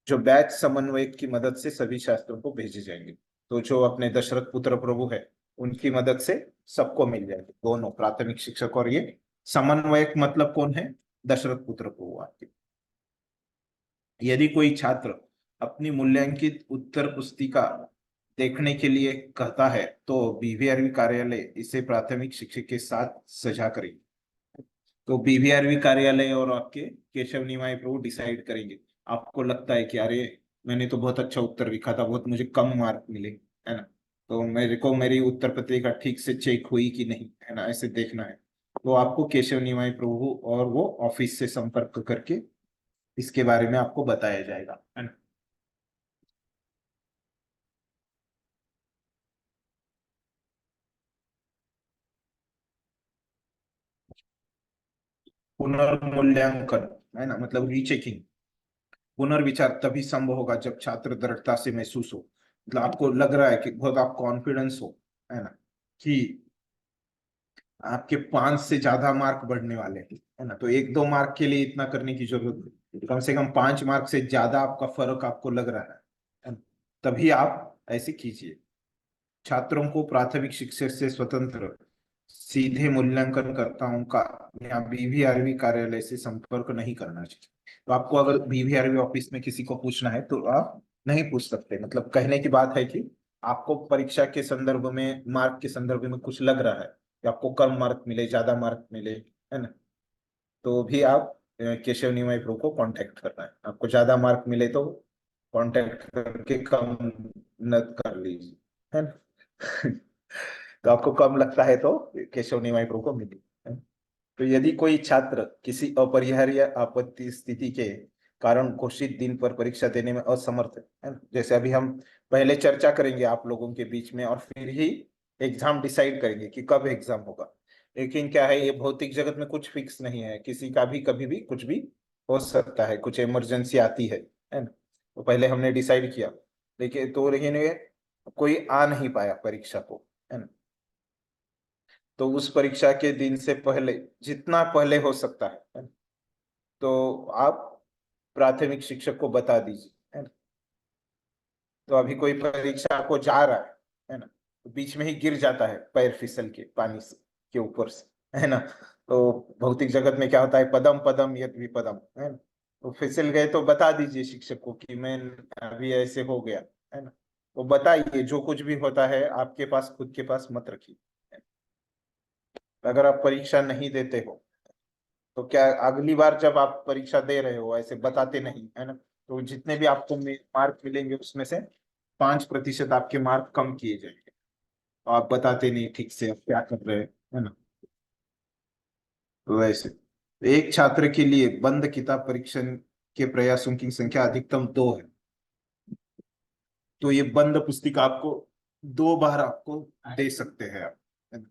जो बैच समन्वयक की मदद से सभी छात्रों को भेजे जाएंगे। तो जो अपने दशरथ पुत्र प्रभु है उनकी मदद से सबको मिल जाएगी, दोनों प्राथमिक शिक्षक और ये समन्वयक। मतलब कौन है? दशरथ पुत्र प्रभु आपके। यदि कोई छात्र अपनी मूल्यांकित उत्तर पुस्तिका देखने के लिए कहता है तो बीवीआरबी कार्यालय इसे प्राथमिक शिक्षक के साथ साझा करेगी। तो बीवीआरबी कार्यालय और आपके केशव निमाई प्रभु डिसाइड करेंगे। आपको लगता है कि अरे मैंने तो बहुत अच्छा उत्तर लिखा था, बहुत मुझे कम मार्क मिले, है ना, तो मेरे को मेरी उत्तर पत्रिका ठीक से चेक हुई कि नहीं, है ना, ऐसे देखना है। तो आपको केशव निमाई प्रभु और वो ऑफिस से संपर्क करके इसके बारे में आपको बताया जाएगा, है ना। पुनर्मूल्यांकन, है ना, मतलब रीचेकिंग। पुनर्विचार तभी संभव होगा जब छात्र दृढ़ता से महसूस हो, मतलब आपको लग रहा है कि बहुत आप कॉन्फिडेंस हो, है ना, कि आपके 5 से ज्यादा मार्क बढ़ने वाले हैं, है ना। तो 1-2 मार्क के लिए इतना करने की जरूरत नहीं, कम से कम 5 मार्क से ज्यादा आपका फर्क आपको लग रहा है ना? तभी आप ऐसे कीजिए। छात्रों को प्राथमिक शिक्षक से स्वतंत्र सीधे मूल्यांकनकर्ताओं का या बीवीआरबी कार्यालय से संपर्क नहीं करना चाहिए। तो आपको अगर बीवीआरबी ऑफिस में किसी को पूछना है तो आप नहीं पूछ सकते। मतलब कहने की बात है कि आपको परीक्षा के संदर्भ में, मार्क के संदर्भ में कुछ लग रहा है कि आपको कम मार्क मिले, ज्यादा मार्क मिले, है ना, तो भी आप केशव निमाई प्रो को कांटेक्ट करना है। आपको ज्यादा मार्क मिले तो कांटेक्ट करके कम न कर लीजिए, है ना। तो आपको कम लगता है तो केशव निमाई प्रो को मिले, है ना? तो यदि कोई छात्र किसी अपरिहार्य आपत्ति स्थिति के कारण घोषित दिन पर परीक्षा देने में असमर्थ है ना। जैसे अभी हम पहले चर्चा करेंगे आप लोगों के बीच में और फिर ही एग्जाम डिसाइड करेंगे कि कब एग्जाम होगा। लेकिन क्या है, ये भौतिक जगत में कुछ फिक्स नहीं है, किसी का भी कभी भी कुछ भी हो सकता है, कुछ इमरजेंसी आती है ना। तो पहले हमने डिसाइड किया, लेकिन ये कोई आ नहीं पाया परीक्षा को, है ना। तो उस परीक्षा के दिन से पहले जितना पहले हो सकता है ना, तो आप प्राथमिक शिक्षक को बता दीजिए, है ना। तो अभी कोई परीक्षा को जा रहा है ना, तो बीच में ही गिर जाता है पैर फिसल के पानी से के ऊपर से, है ना। तो भौतिक जगत में क्या होता है, पदम पदम यद विपदम, है ना। तो फिसल गए तो बता दीजिए शिक्षक को कि मैं अभी ऐसे हो गया, है ना। तो बताइए, जो कुछ भी होता है आपके पास, खुद के पास मत रखिए। अगर आप परीक्षा नहीं देते हो तो क्या अगली बार जब आप परीक्षा दे रहे हो ऐसे बताते नहीं, है ना, तो जितने भी आपको मार्क मिलेंगे उसमें से 5% आपके मार्क कम किए जाएंगे। तो आप बताते नहीं ठीक से, आप क्या कर रहे हैं, है ना। तो वैसे एक छात्र के लिए बंद किताब परीक्षण के प्रयासों की संख्या अधिकतम 2 है। तो ये बंद पुस्तिका आपको 2 बार आपको दे सकते हैं आप, है ना?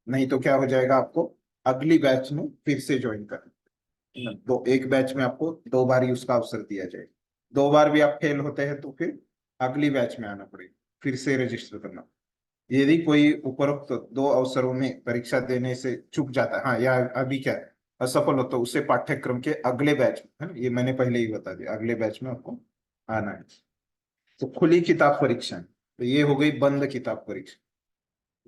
नहीं तो क्या हो जाएगा, आपको अगली बैच में फिर से ज्वाइन करना। तो एक बैच में आपको 2 बार ही उसका अवसर दिया जाएगा। 2 बार भी आप फेल होते हैं तो फिर अगली बैच में आना पड़ेगा, फिर से रजिस्टर करना। यदि कोई उपरोक्त 2 अवसरों में परीक्षा देने से चूक जाता है, हाँ, या अभी क्या है, असफल हो, तो उसे पाठ्यक्रम के अगले बैच में, है ना, ये मैंने पहले ही बता दिया, अगले बैच में आपको आना है। तो खुली किताब परीक्षा, तो ये हो गई बंद किताब परीक्षा।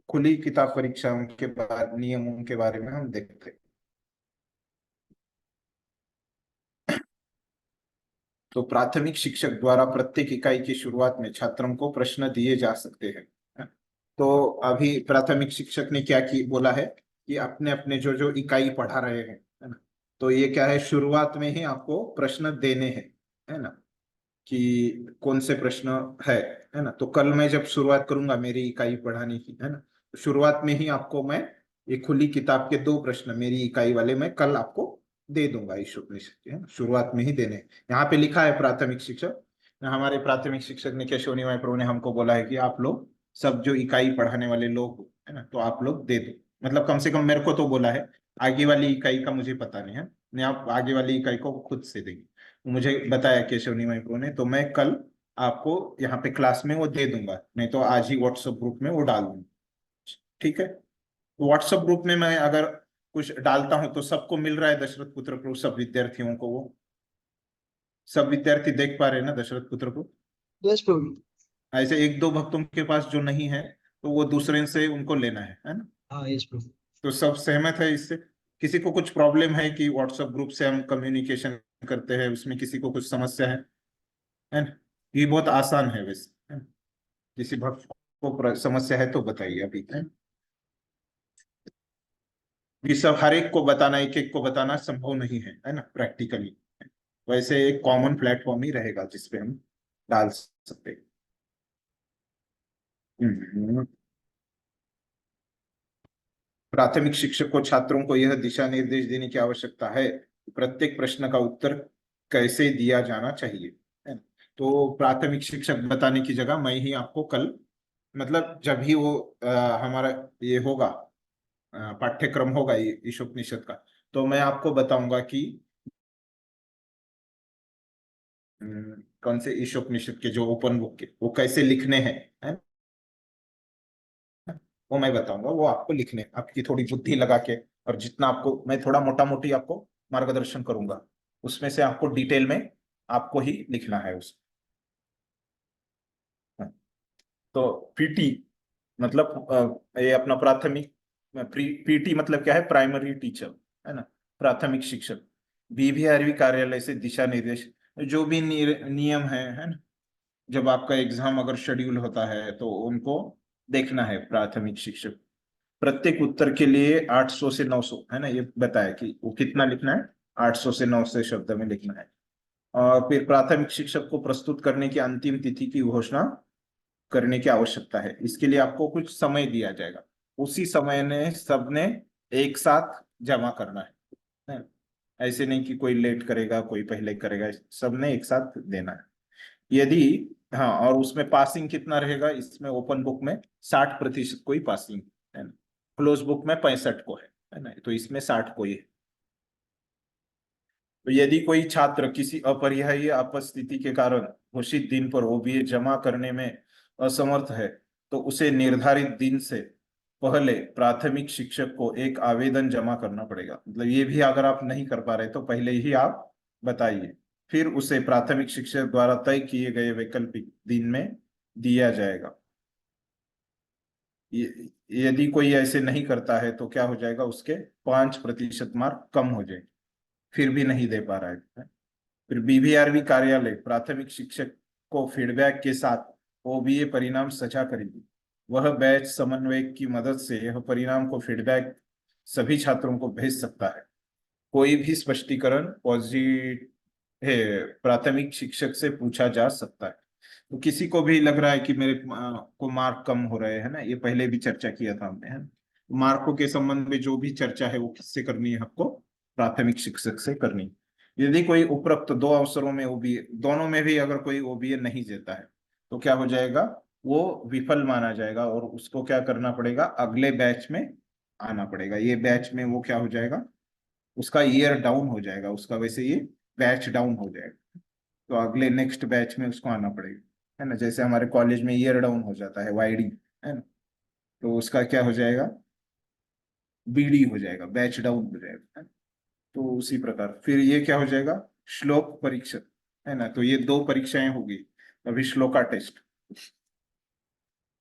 खुली किताब परीक्षाओं के बाद नियमों के बारे में हम देखते हैं। तो प्राथमिक शिक्षक द्वारा प्रत्येक इकाई की शुरुआत में छात्रों को प्रश्न दिए जा सकते हैं। तो अभी प्राथमिक शिक्षक ने क्या की बोला है कि अपने अपने जो जो इकाई पढ़ा रहे हैं, है ना, तो ये क्या है, शुरुआत में ही आपको प्रश्न देने हैं, है ना, कि कौन से प्रश्न है ना। तो कल मैं जब शुरुआत करूंगा मेरी इकाई पढ़ाने की, है ना, तो शुरुआत में ही आपको मैं ये खुली किताब के 2 प्रश्न मेरी इकाई वाले मैं कल आपको दे दूंगा इस उपनिषद के, है ना, शुरुआत में ही देने हैं। यहाँ पे लिखा है प्राथमिक शिक्षक, हमारे प्राथमिक शिक्षक ने केशवनी माई प्रभु ने हमको बोला है कि आप लोग सब जो इकाई पढ़ाने वाले लोग हो, है ना, तो आप लोग दे दो। मतलब कम से कम मेरे को तो बोला है, आगे वाली इकाई का मुझे पता नहीं है, नहीं आप आगे वाली इकाई को खुद से देंगे। मुझे बताया केशवनी माई प्रभु ने, तो मैं कल आपको यहाँ पे क्लास में वो दे दूंगा, नहीं तो आज ही व्हाट्सएप ग्रुप में वो डाल दूंगा। ठीक है, व्हाट्सएप ग्रुप में मैं अगर कुछ डालता हूं तो सबको मिल रहा है दशरथ पुत्र को, सब विद्यार्थियों को, वो सब विद्यार्थी देख पा रहे हैं ना दशरथ पुत्र को। Yes, प्रभु। ऐसे एक दो भक्तों के पास जो नहीं है तो वो दूसरे से उनको लेना है ना। हाँ, यस प्रभु। तो सब सहमत है इससे। किसी को कुछ प्रॉब्लम है कि व्हाट्सएप ग्रुप से हम कम्युनिकेशन करते हैं उसमें किसी को कुछ समस्या है ना। ये बहुत आसान है वैसे, है ना? किसी भक्त को समस्या है तो बताइए अभी, है ना? ये सब हर एक को बताना, एक एक को बताना संभव नहीं है ना, प्रैक्टिकली। वैसे एक कॉमन प्लेटफॉर्म ही रहेगा जिसपे हम डाल सकते हैं। हम्म। प्राथमिक शिक्षक को छात्रों को यह दिशा निर्देश देने की आवश्यकता है कि प्रत्येक प्रश्न का उत्तर कैसे दिया जाना चाहिए, है ना? तो प्राथमिक शिक्षक बताने की जगह मैं ही आपको कल, मतलब जब भी वो हमारा ये होगा, पाठ्यक्रम होगा ये ईशोपनिषद का, तो मैं आपको बताऊंगा कि कौन से ईशोपनिषद के जो ओपन बुक के वो कैसे लिखने हैं, है? वो मैं बताऊंगा, वो आपको लिखने, आपकी थोड़ी बुद्धि लगा के, और जितना आपको मैं थोड़ा मोटा मोटी आपको मार्गदर्शन करूंगा, उसमें से आपको डिटेल में आपको ही लिखना है उस। तो पीटी मतलब ये अपना प्राथमिक, पीटी मतलब क्या है, प्राइमरी टीचर, है ना, प्राथमिक शिक्षक। बीवीआरवी कार्यालय से दिशा निर्देश, जो भी नियम है ना, जब आपका एग्जाम अगर शेड्यूल होता है तो उनको देखना है प्राथमिक शिक्षक। प्रत्येक उत्तर के लिए 800 से 900, है ना, ये बताया कि वो कितना लिखना है, 800 से 900 शब्द में लिखना है। और फिर प्राथमिक शिक्षक को प्रस्तुत करने की अंतिम तिथि की घोषणा करने की आवश्यकता है। इसके लिए आपको कुछ समय दिया जाएगा, उसी समय ने सबने एक साथ जमा करना है। ऐसे नहीं कि कोई लेट करेगा कोई पहले करेगा, सबने एक साथ देना है। यदि हाँ, और उसमें पासिंग कितना रहेगा, इसमें ओपन बुक में 60% को ही पासिंग है ना, क्लोज बुक में 65 को है ना, तो इसमें 60 को ही है। तो यदि कोई छात्र किसी अपरिहार्य उपस्थिति के कारण घोषित दिन पर ओबीए जमा करने में असमर्थ है, तो उसे निर्धारित दिन से पहले प्राथमिक शिक्षक को एक आवेदन जमा करना पड़ेगा। मतलब ये भी अगर आप नहीं कर पा रहे तो पहले ही आप बताइए, फिर उसे प्राथमिक शिक्षक द्वारा तय किए गए वैकल्पिक दिन में दिया जाएगा। यदि कोई ऐसे नहीं करता है तो क्या हो जाएगा, उसके 5% मार्क कम हो जाएंगे, फिर भी नहीं दे पा रहा है। फिर बीवीआरबी कार्यालय प्राथमिक शिक्षक को फीडबैक के साथ ओबीए परिणाम साझा करेगी। वह बैच समन्वयक की मदद से यह परिणाम को फीडबैक सभी छात्रों को भेज सकता है। कोई भी स्पष्टीकरण पॉजिटिव है प्राथमिक शिक्षक से पूछा जा सकता है। तो किसी को भी लग रहा है कि मेरे को मार्क कम हो रहे हैं ना, ये पहले भी चर्चा किया था हमने, है ना। मार्कों के संबंध में जो भी चर्चा है वो किससे करनी है, आपको प्राथमिक शिक्षक से करनी है। यदि कोई उपरोक्त दो अवसरों में ओबीए, दोनों में भी अगर कोई ओबीए नहीं देता है तो क्या हो जाएगा, वो विफल माना जाएगा और उसको क्या करना पड़ेगा, अगले बैच में आना पड़ेगा। ये बैच में वो क्या हो जाएगा, उसका ईयर डाउन हो जाएगा, उसका वैसे ये बैच डाउन हो जाएगा, तो अगले नेक्स्ट बैच में उसको आना पड़ेगा, है ना। जैसे हमारे कॉलेज में ईयर डाउन हो जाता है वाईडी, है ना, तो उसका क्या हो जाएगा, बीडी हो जाएगा, बैच डाउन हो जाएगा, है ना? तो उसी प्रकार फिर ये क्या हो जाएगा, श्लोक परीक्षा, है ना। तो ये दो परीक्षाएं होगी। अभी श्लोका टेस्ट,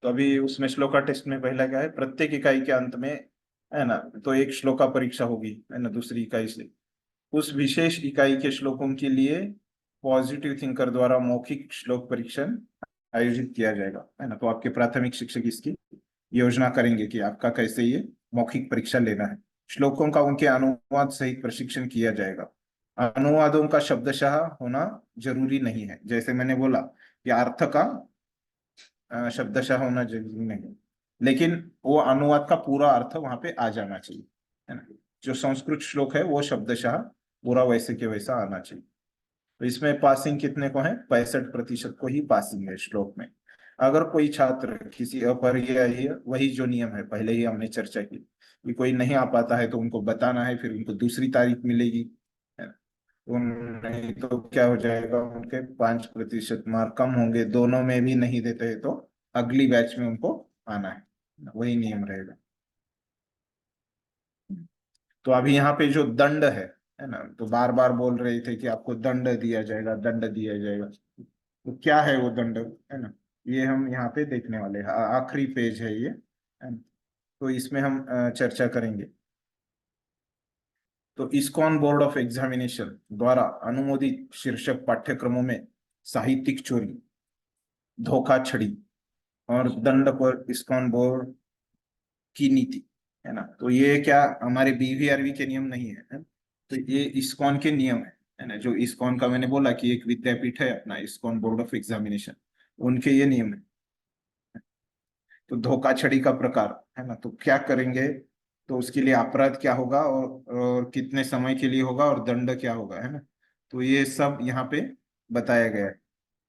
तो अभी उसमें श्लोका टेस्ट में पहला क्या है, प्रत्येक इकाई के अंत में, है ना, तो एक श्लोका परीक्षा होगी, है ना, दूसरी इकाई से उस विशेष इकाई के श्लोकों के लिए पॉजिटिव थिंकर द्वारा मौखिक श्लोक परीक्षण आयोजित किया जाएगा, है ना। तो आपके प्राथमिक शिक्षक इसकी योजना करेंगे कि आपका कैसे ये मौखिक परीक्षा लेना है। श्लोकों का उनके अनुवाद सहित प्रशिक्षण किया जाएगा। अनुवादों का शब्दशः होना जरूरी नहीं है, जैसे मैंने बोला कि अर्थ का शब्दशः होना जरूरी नहीं, लेकिन वो अनुवाद का पूरा अर्थ वहां पे आ जाना चाहिए, है ना। जो संस्कृत श्लोक है वो शब्दशः पूरा वैसे के वैसा आना चाहिए। तो इसमें पासिंग कितने को है, 65% को ही पासिंग है श्लोक में। अगर कोई छात्र किसी अपरिहार्य, वही जो नियम है पहले ही हमने चर्चा की कि कोई नहीं आ पाता है तो उनको बताना है, फिर उनको दूसरी तारीख मिलेगी, है ना। तो नहीं तो क्या हो जाएगा, उनके 5% मार्क कम होंगे, दोनों में भी नहीं देते हैं तो अगली बैच में उनको आना है, वही नियम रहेगा। तो अभी यहाँ पे जो दंड है ना, तो बार बार बोल रहे थे कि आपको दंड दिया जाएगा, दंड दिया जाएगा, तो क्या है वो दंड, है ना, ये हम यहाँ पे देखने वाले हैं। आखिरी पेज है ये, है ना? तो इसमें हम चर्चा करेंगे। तो इस्कॉन बोर्ड ऑफ एग्जामिनेशन द्वारा अनुमोदित शीर्षक पाठ्यक्रमों में साहित्यिक चोरी, धोखाधड़ी और दंड पर इस्कॉन बोर्ड की नीति, है ना। तो ये क्या हमारे बीवीआरबी के नियम नहीं है? तो ये इस्कॉन के नियम है ना। जो इस्कॉन का मैंने बोला कि एक विद्यापीठ है अपना इस्कॉन बोर्ड ऑफ एग्जामिनेशन, उनके ये नियम है। तो धोखाधड़ी का प्रकार, है ना, तो क्या करेंगे, तो उसके लिए अपराध क्या होगा और कितने समय के लिए होगा और दंड क्या होगा, है ना। तो ये सब यहाँ पे बताया गया है।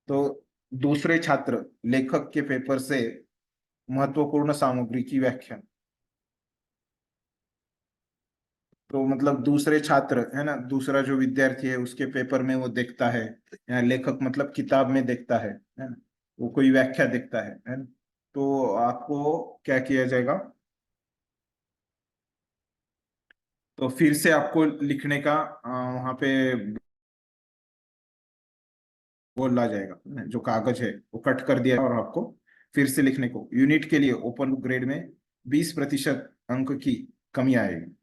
तो दूसरे छात्र लेखक के पेपर से महत्वपूर्ण सामग्री की व्याख्या, तो मतलब दूसरे छात्र, है ना, दूसरा जो विद्यार्थी है उसके पेपर में वो देखता है, या लेखक मतलब किताब में देखता है ना, वो कोई व्याख्या देखता है ना। तो आपको क्या किया जाएगा, तो फिर से आपको लिखने का वहां पे बोला जाएगा ना, जो कागज है वो कट कर दिया और आपको फिर से लिखने को, यूनिट के लिए ओपन ग्रेड में 20% अंक की कमी आएगी।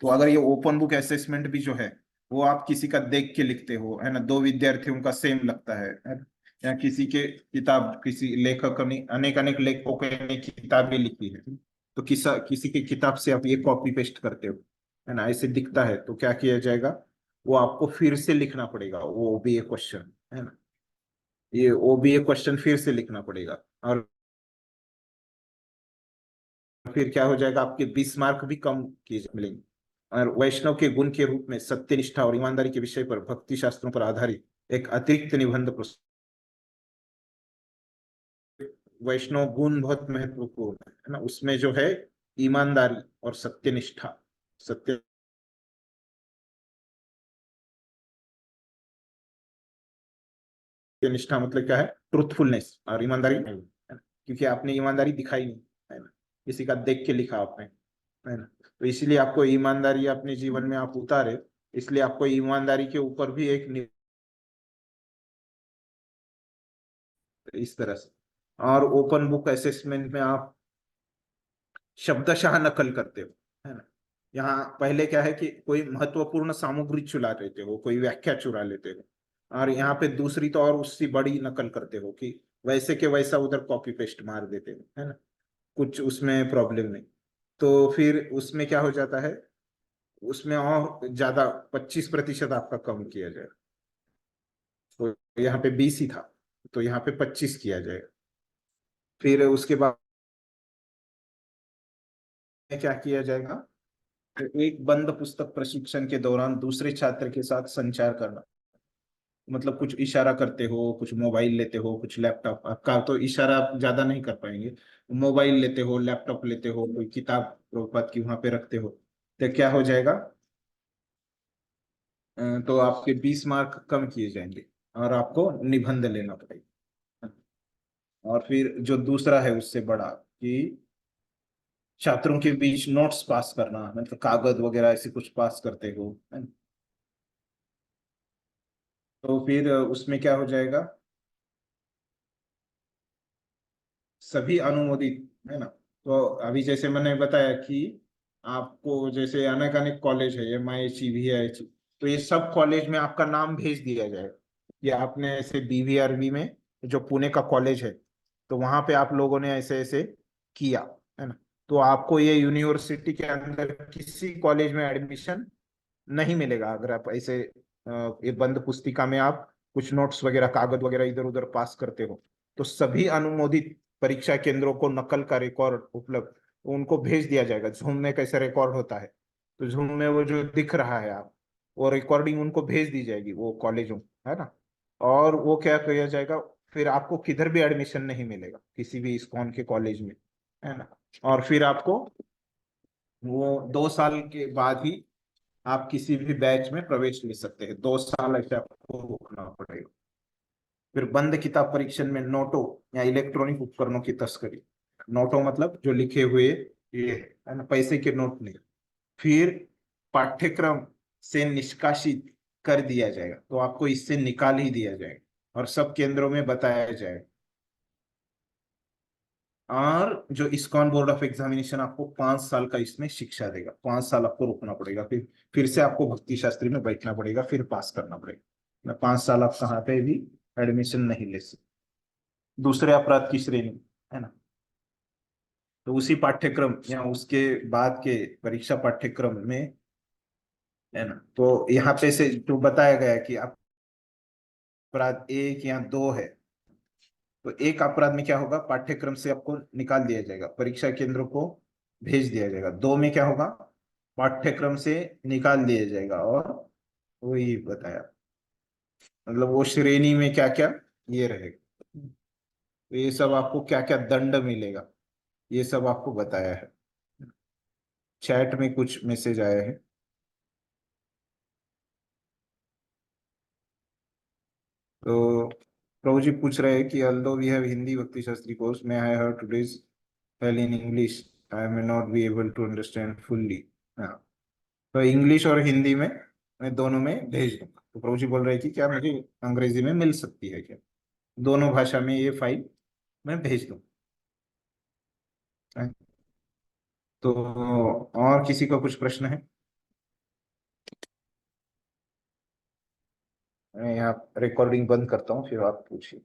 तो अगर ये ओपन बुक असेसमेंट भी जो है वो आप किसी का देख के लिखते हो, है ना, दो विद्यार्थियों का सेम लगता है ना? या किसी के किताब, किसी लेखक ने अनेक अनेक लेखकों ने किताबें लिखी है, तो किसी की किताब से आप ये कॉपी पेस्ट करते हो, है ना, ऐसे दिखता है, तो क्या किया जाएगा, वो आपको फिर से लिखना पड़ेगा, वो भी एक क्वेश्चन, है ना, ये ओबीए क्वेश्चन फिर से लिखना पड़ेगा। और फिर क्या हो जाएगा, आपके 20 मार्क भी कम किए मिलेंगे। और वैष्णव के गुण के रूप में सत्यनिष्ठा और ईमानदारी के विषय पर भक्ति शास्त्रों पर आधारित एक अतिरिक्त निबंध वैष्णव गुण बहुत महत्वपूर्ण है ना। उसमें जो है ईमानदारी और सत्यनिष्ठा, सत्य निष्ठा मतलब क्या है, ट्रूथफुलनेस, और ईमानदारी नहीं है ना, क्योंकि आपने ईमानदारी दिखाई नहीं, है ना, किसी का देख के लिखा आपने, है ना। तो इसीलिए आपको ईमानदारी अपने जीवन में आप उतारे, इसलिए आपको ईमानदारी के ऊपर भी एक इस तरह से। और ओपन बुक असेसमेंट में आप शब्दशः नकल करते हो, है ना। यहाँ पहले क्या है कि कोई महत्वपूर्ण सामग्री चुरा लेते हो, कोई व्याख्या चुरा लेते हो, और यहाँ पे दूसरी तो और उससे बड़ी नकल करते हो कि वैसे के वैसा उधर कॉपी पेस्ट मार देते हो, है ना, कुछ उसमें प्रॉब्लम नहीं। तो फिर उसमें क्या हो जाता है, उसमें और ज्यादा 25% आपका कम किया जाए। तो यहाँ पे 20 ही था, तो यहाँ पे 25 किया जाएगा। फिर उसके बाद क्या किया जाएगा, तो एक बंद पुस्तक प्रशिक्षण के दौरान दूसरे छात्र के साथ संचार करना, मतलब कुछ इशारा करते हो, कुछ मोबाइल लेते हो, कुछ लैपटॉप, आपका तो इशारा आप ज्यादा नहीं कर पाएंगे, मोबाइल लेते हो, लैपटॉप लेते हो, कोई किताब प्रभुपाद की वहां पे रखते हो, तो क्या हो जाएगा, तो आपके 20 मार्क कम किए जाएंगे और आपको निबंध लेना पड़ेगा। और फिर जो दूसरा है उससे बड़ा कि छात्रों के बीच नोट्स पास करना, मतलब कागज वगैरह ऐसे कुछ पास करते हो, है ना? तो फिर उसमें क्या हो जाएगा, सभी अनुमोदित, है ना। तो अभी जैसे मैंने बताया कि आपको जैसे अनेक अनेक कॉलेज है, MIHE, VIHE, तो ये सब कॉलेज में आपका नाम भेज दिया जाएगा। ये आपने ऐसे BVRB में, जो पुणे का कॉलेज है, तो वहां पे आप लोगों ने ऐसे ऐसे किया, है ना, तो आपको ये यूनिवर्सिटी के अंदर किसी कॉलेज में एडमिशन नहीं मिलेगा अगर आप ऐसे ये बंद पुस्तिका में आप कुछ नोट्स वगैरह, कागज वगैरह इधर उधर पास करते हो। तो सभी अनुमोदित परीक्षा केंद्रों को नकल का रिकॉर्ड उपलब्ध उनको भेज दिया जाएगा। जूम में कैसे रिकॉर्ड होता है, तो जूम में वो जो दिख रहा है आप, वो रिकॉर्डिंग उनको भेज दी जाएगी वो कॉलेजों, है ना। और वो क्या किया जाएगा, फिर आपको किधर भी एडमिशन नहीं मिलेगा किसी भी इस्कॉन के कॉलेज में, है ना। और फिर आपको वो 2 साल के बाद ही आप किसी भी बैच में प्रवेश ले सकते हैं। 2 साल ऐसे आपको रुकना पड़ेगा। फिर बंद किताब परीक्षण में नोटों या इलेक्ट्रॉनिक उपकरणों की तस्करी, नोटों मतलब जो लिखे हुए ये है ना, पैसे के नोट नहीं। फिर पाठ्यक्रम से निष्कासित कर दिया जाएगा, तो आपको इससे निकाल ही दिया जाएगा और सब केंद्रों में बताया जाएगा। और जो इस्कॉन बोर्ड ऑफ एग्जामिनेशन आपको 5 साल का इसमें शिक्षा देगा, 5 साल आपको रुकना पड़ेगा, फिर से आपको भक्ति शास्त्री में बैठना पड़ेगा, फिर पास करना पड़ेगा ना। 5 साल आप कहाँ पे भी एडमिशन नहीं ले सकते दूसरे अपराध की श्रेणी, है ना। तो उसी पाठ्यक्रम या उसके बाद के परीक्षा पाठ्यक्रम में, है ना, तो यहाँ पे से जो बताया गया है कि अपराध 1 या 2 है, तो एक अपराध में क्या होगा, पाठ्यक्रम से आपको निकाल दिया जाएगा, परीक्षा केंद्र को भेज दिया जाएगा। 2 में क्या होगा, पाठ्यक्रम से निकाल दिया जाएगा। और वही बताया, मतलब वो श्रेणी में क्या क्या ये रहेगा, तो ये सब आपको क्या क्या दंड मिलेगा, ये सब आपको बताया है। चैट में कुछ मैसेज आए हैं। तो प्रभु जी पूछ रहे हैं कि although we have हिंदी भक्ति Shastri course, may I have today's tell in English, I may not be able to understand fully। हाँ, तो इंग्लिश और हिंदी में मैं दोनों में भेज दूंगा। तो प्रभु जी बोल रहे हैं कि क्या मुझे अंग्रेजी में मिल सकती है क्या, दोनों भाषा में ये फाइल मैं भेज दूँ। तो और किसी का कुछ प्रश्न है? मैं यहाँ रिकॉर्डिंग बंद करता हूँ, फिर आप पूछिए।